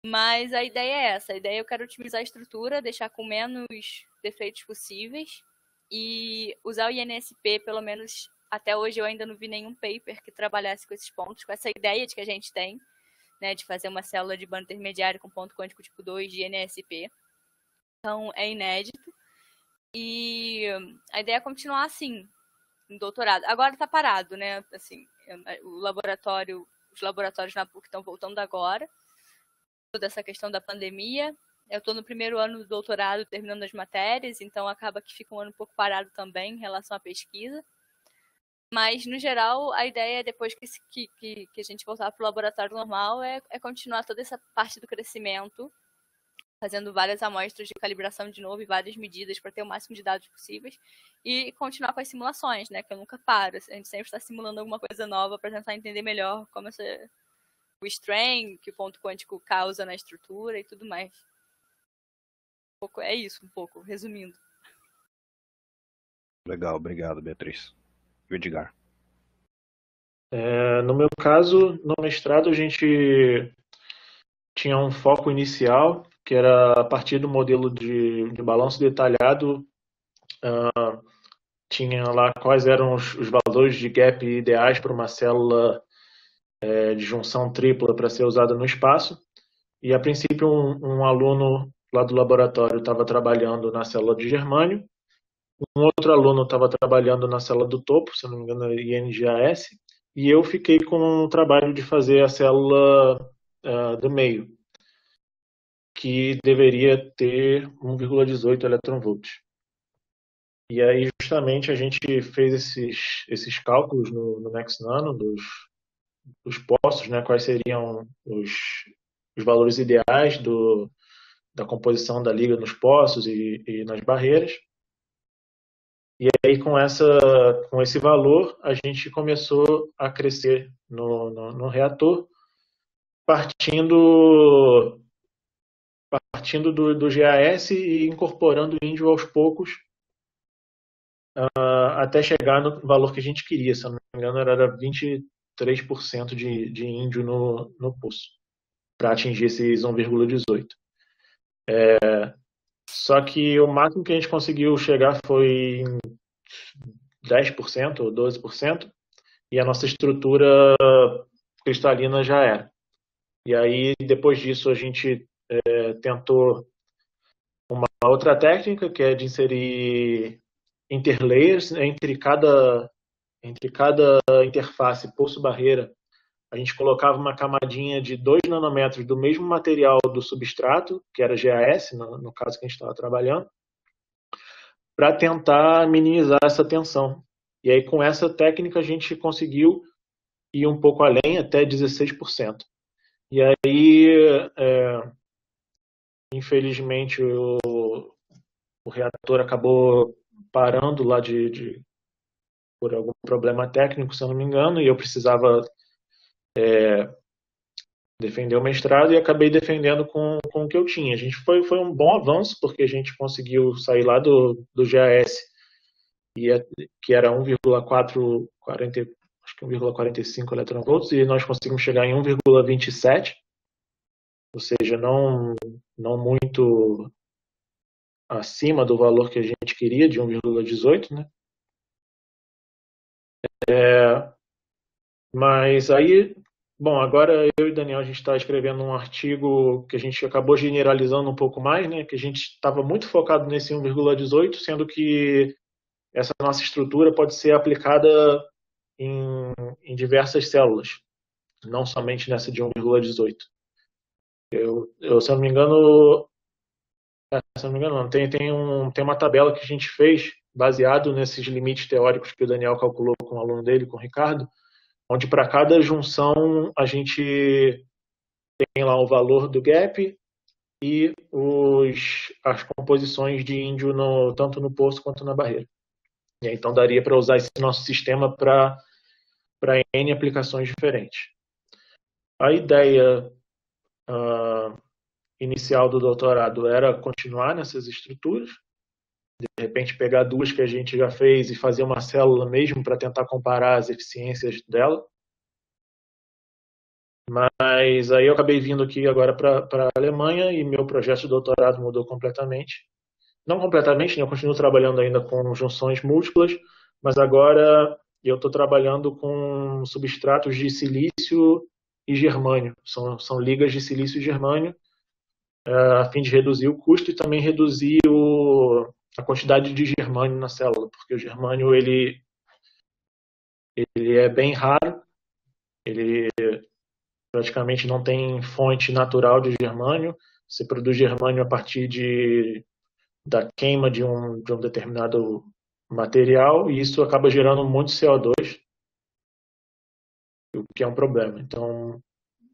mas a ideia é essa. A ideia eu quero otimizar a estrutura, deixar com menos defeitos possíveis e usar o INSP, pelo menos até hoje eu ainda não vi nenhum paper que trabalhasse com esses pontos, com essa ideia de que a gente tem, né, de fazer uma célula de banda intermediária com ponto quântico tipo 2 de INSP. Então é inédito. E a ideia é continuar assim, em doutorado. Agora está parado, né? Assim, os laboratórios na PUC estão voltando agora, toda essa questão da pandemia. Eu estou no primeiro ano do doutorado, terminando as matérias, então acaba que fica um ano um pouco parado também em relação à pesquisa. Mas, no geral, a ideia, depois que a gente voltar para o laboratório normal, é continuar toda essa parte do crescimento, fazendo várias amostras de calibração de novo e várias medidas para ter o máximo de dados possíveis e continuar com as simulações, né, que eu nunca paro. A gente sempre está simulando alguma coisa nova para tentar entender melhor como o strain que o ponto quântico causa na estrutura e tudo mais. É isso, um pouco, resumindo. Legal, obrigado, Beatriz. E o Edgar? No meu caso, no mestrado, a gente tinha um foco inicial, que era a partir do modelo de balanço detalhado, tinha lá quais eram os valores de gap ideais para uma célula de junção tripla para ser usada no espaço. E, a princípio, um aluno lá do laboratório estava trabalhando na célula de germânio, um outro aluno estava trabalhando na célula do topo, se não me engano, INGAS, e eu fiquei com o trabalho de fazer a célula do meio, que deveria ter 1,18 eletronvolts. E aí, justamente, a gente fez esses cálculos no NextNano dos poços, né, quais seriam os valores ideais da composição da liga nos poços e nas barreiras. E aí, com esse valor, a gente começou a crescer no reator, partindo do GAS e incorporando o índio aos poucos, até chegar no valor que a gente queria. Se eu não me engano, era 23% de índio no poço, para atingir esses 1,18. Só que o máximo que a gente conseguiu chegar foi em 10% ou 12%, e a nossa estrutura cristalina já era. E aí, depois disso, a gente tentou uma outra técnica, que é de inserir interlayers entre cada interface poço-barreira. A gente colocava uma camadinha de 2 nanômetros do mesmo material do substrato, que era GAS, no caso que a gente estava trabalhando, para tentar minimizar essa tensão. E aí, com essa técnica, a gente conseguiu ir um pouco além, até 16%. E aí, infelizmente, o reator acabou parando lá por algum problema técnico, se eu não me engano, e eu precisava defender o mestrado e acabei defendendo com o que eu tinha. A gente foi um bom avanço, porque a gente conseguiu sair lá do GAS, que era 1,45 eletronvolts, e nós conseguimos chegar em 1,27, ou seja, não muito acima do valor que a gente queria, de 1,18, né? Mas aí, bom, agora eu e o Daniel, a gente está escrevendo um artigo que a gente acabou generalizando um pouco mais, né? Que a gente estava muito focado nesse 1,18, sendo que essa nossa estrutura pode ser aplicada em diversas células, não somente nessa de 1,18. Se eu não me engano, não, tem uma tabela que a gente fez baseado nesses limites teóricos que o Daniel calculou com o aluno dele, com o Ricardo, onde para cada junção a gente tem lá o valor do gap e as composições de índio tanto no poço quanto na barreira. E aí, então daria para usar esse nosso sistema para N aplicações diferentes. A ideia inicial do doutorado era continuar nessas estruturas, de repente pegar duas que a gente já fez e fazer uma célula mesmo para tentar comparar as eficiências dela. Mas aí eu acabei vindo aqui agora para a Alemanha e meu projeto de doutorado mudou completamente. Não completamente, né? Eu continuo trabalhando ainda com junções múltiplas, mas agora eu estou trabalhando com substratos de silício e germânio. São ligas de silício e germânio, a fim de reduzir o custo e também reduzir a quantidade de germânio na célula, porque o germânio ele é bem raro, ele praticamente não tem fonte natural de germânio. Você produz germânio a partir da queima de um determinado material, e isso acaba gerando muito CO2, o que é um problema. Então,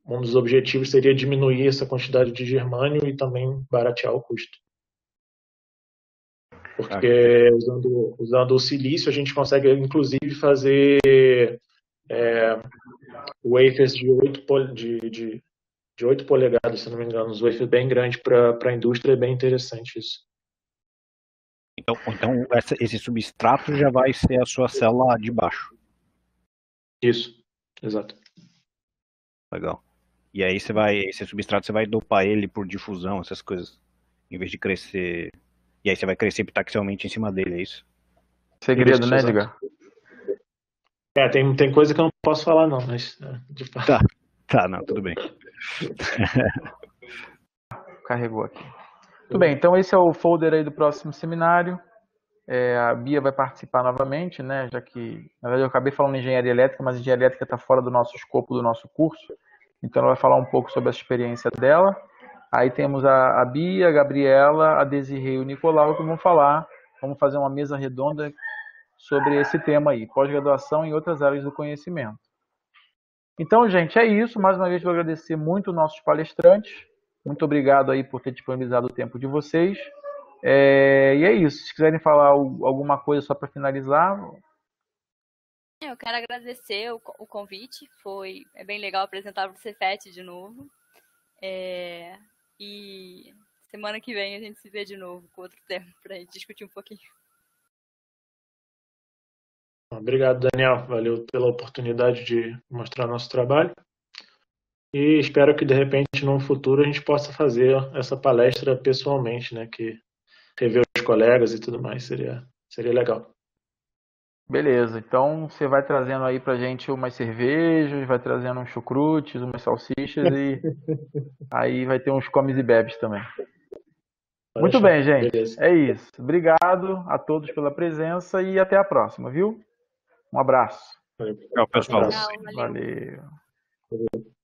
um dos objetivos seria diminuir essa quantidade de germânio e também baratear o custo. Porque usando o silício, a gente consegue, inclusive, fazer wafers de 8 polegadas, se não me engano. Os wafers bem grandes para a indústria, é bem interessante isso. Então esse substrato já vai ser a sua célula de baixo. Isso, exato. Legal. E aí esse substrato você vai dopar ele por difusão, essas coisas, em vez de crescer. E aí você vai crescer epitaxialmente em cima dele, é isso? Segredo, né, Edgar? Tem coisa que eu não posso falar não, mas de fato. Tá, não, tudo bem. Carregou aqui. Muito bem, então esse é o folder aí do próximo seminário. A Bia vai participar novamente, né? Já que, na verdade, eu acabei falando em engenharia elétrica, mas engenharia elétrica está fora do nosso escopo do nosso curso. Então ela vai falar um pouco sobre a experiência dela. Aí temos a Bia, a Gabriela, a Desirê e o Nicolau que vão falar. Vamos fazer uma mesa redonda sobre esse tema aí, pós-graduação em outras áreas do conhecimento. Então, gente, é isso. Mais uma vez, vou agradecer muito os nossos palestrantes. Muito obrigado aí por ter disponibilizado o tempo de vocês. E é isso. Se quiserem falar alguma coisa só para finalizar. Eu quero agradecer o convite. É bem legal apresentar para o Cefet de novo. E semana que vem a gente se vê de novo com outro tema para a gente discutir um pouquinho. Obrigado, Daniel. Valeu pela oportunidade de mostrar nosso trabalho. E espero que, de repente, no futuro, a gente possa fazer essa palestra pessoalmente, né? Que rever os colegas e tudo mais seria legal. Beleza, então você vai trazendo aí pra gente umas cervejas, vai trazendo uns chucrutes, umas salsichas e aí vai ter uns comes e bebes também. Muito bem, gente. Beleza. É isso. Obrigado a todos pela presença e até a próxima, viu? Um abraço. Tchau, pessoal. Valeu. Valeu.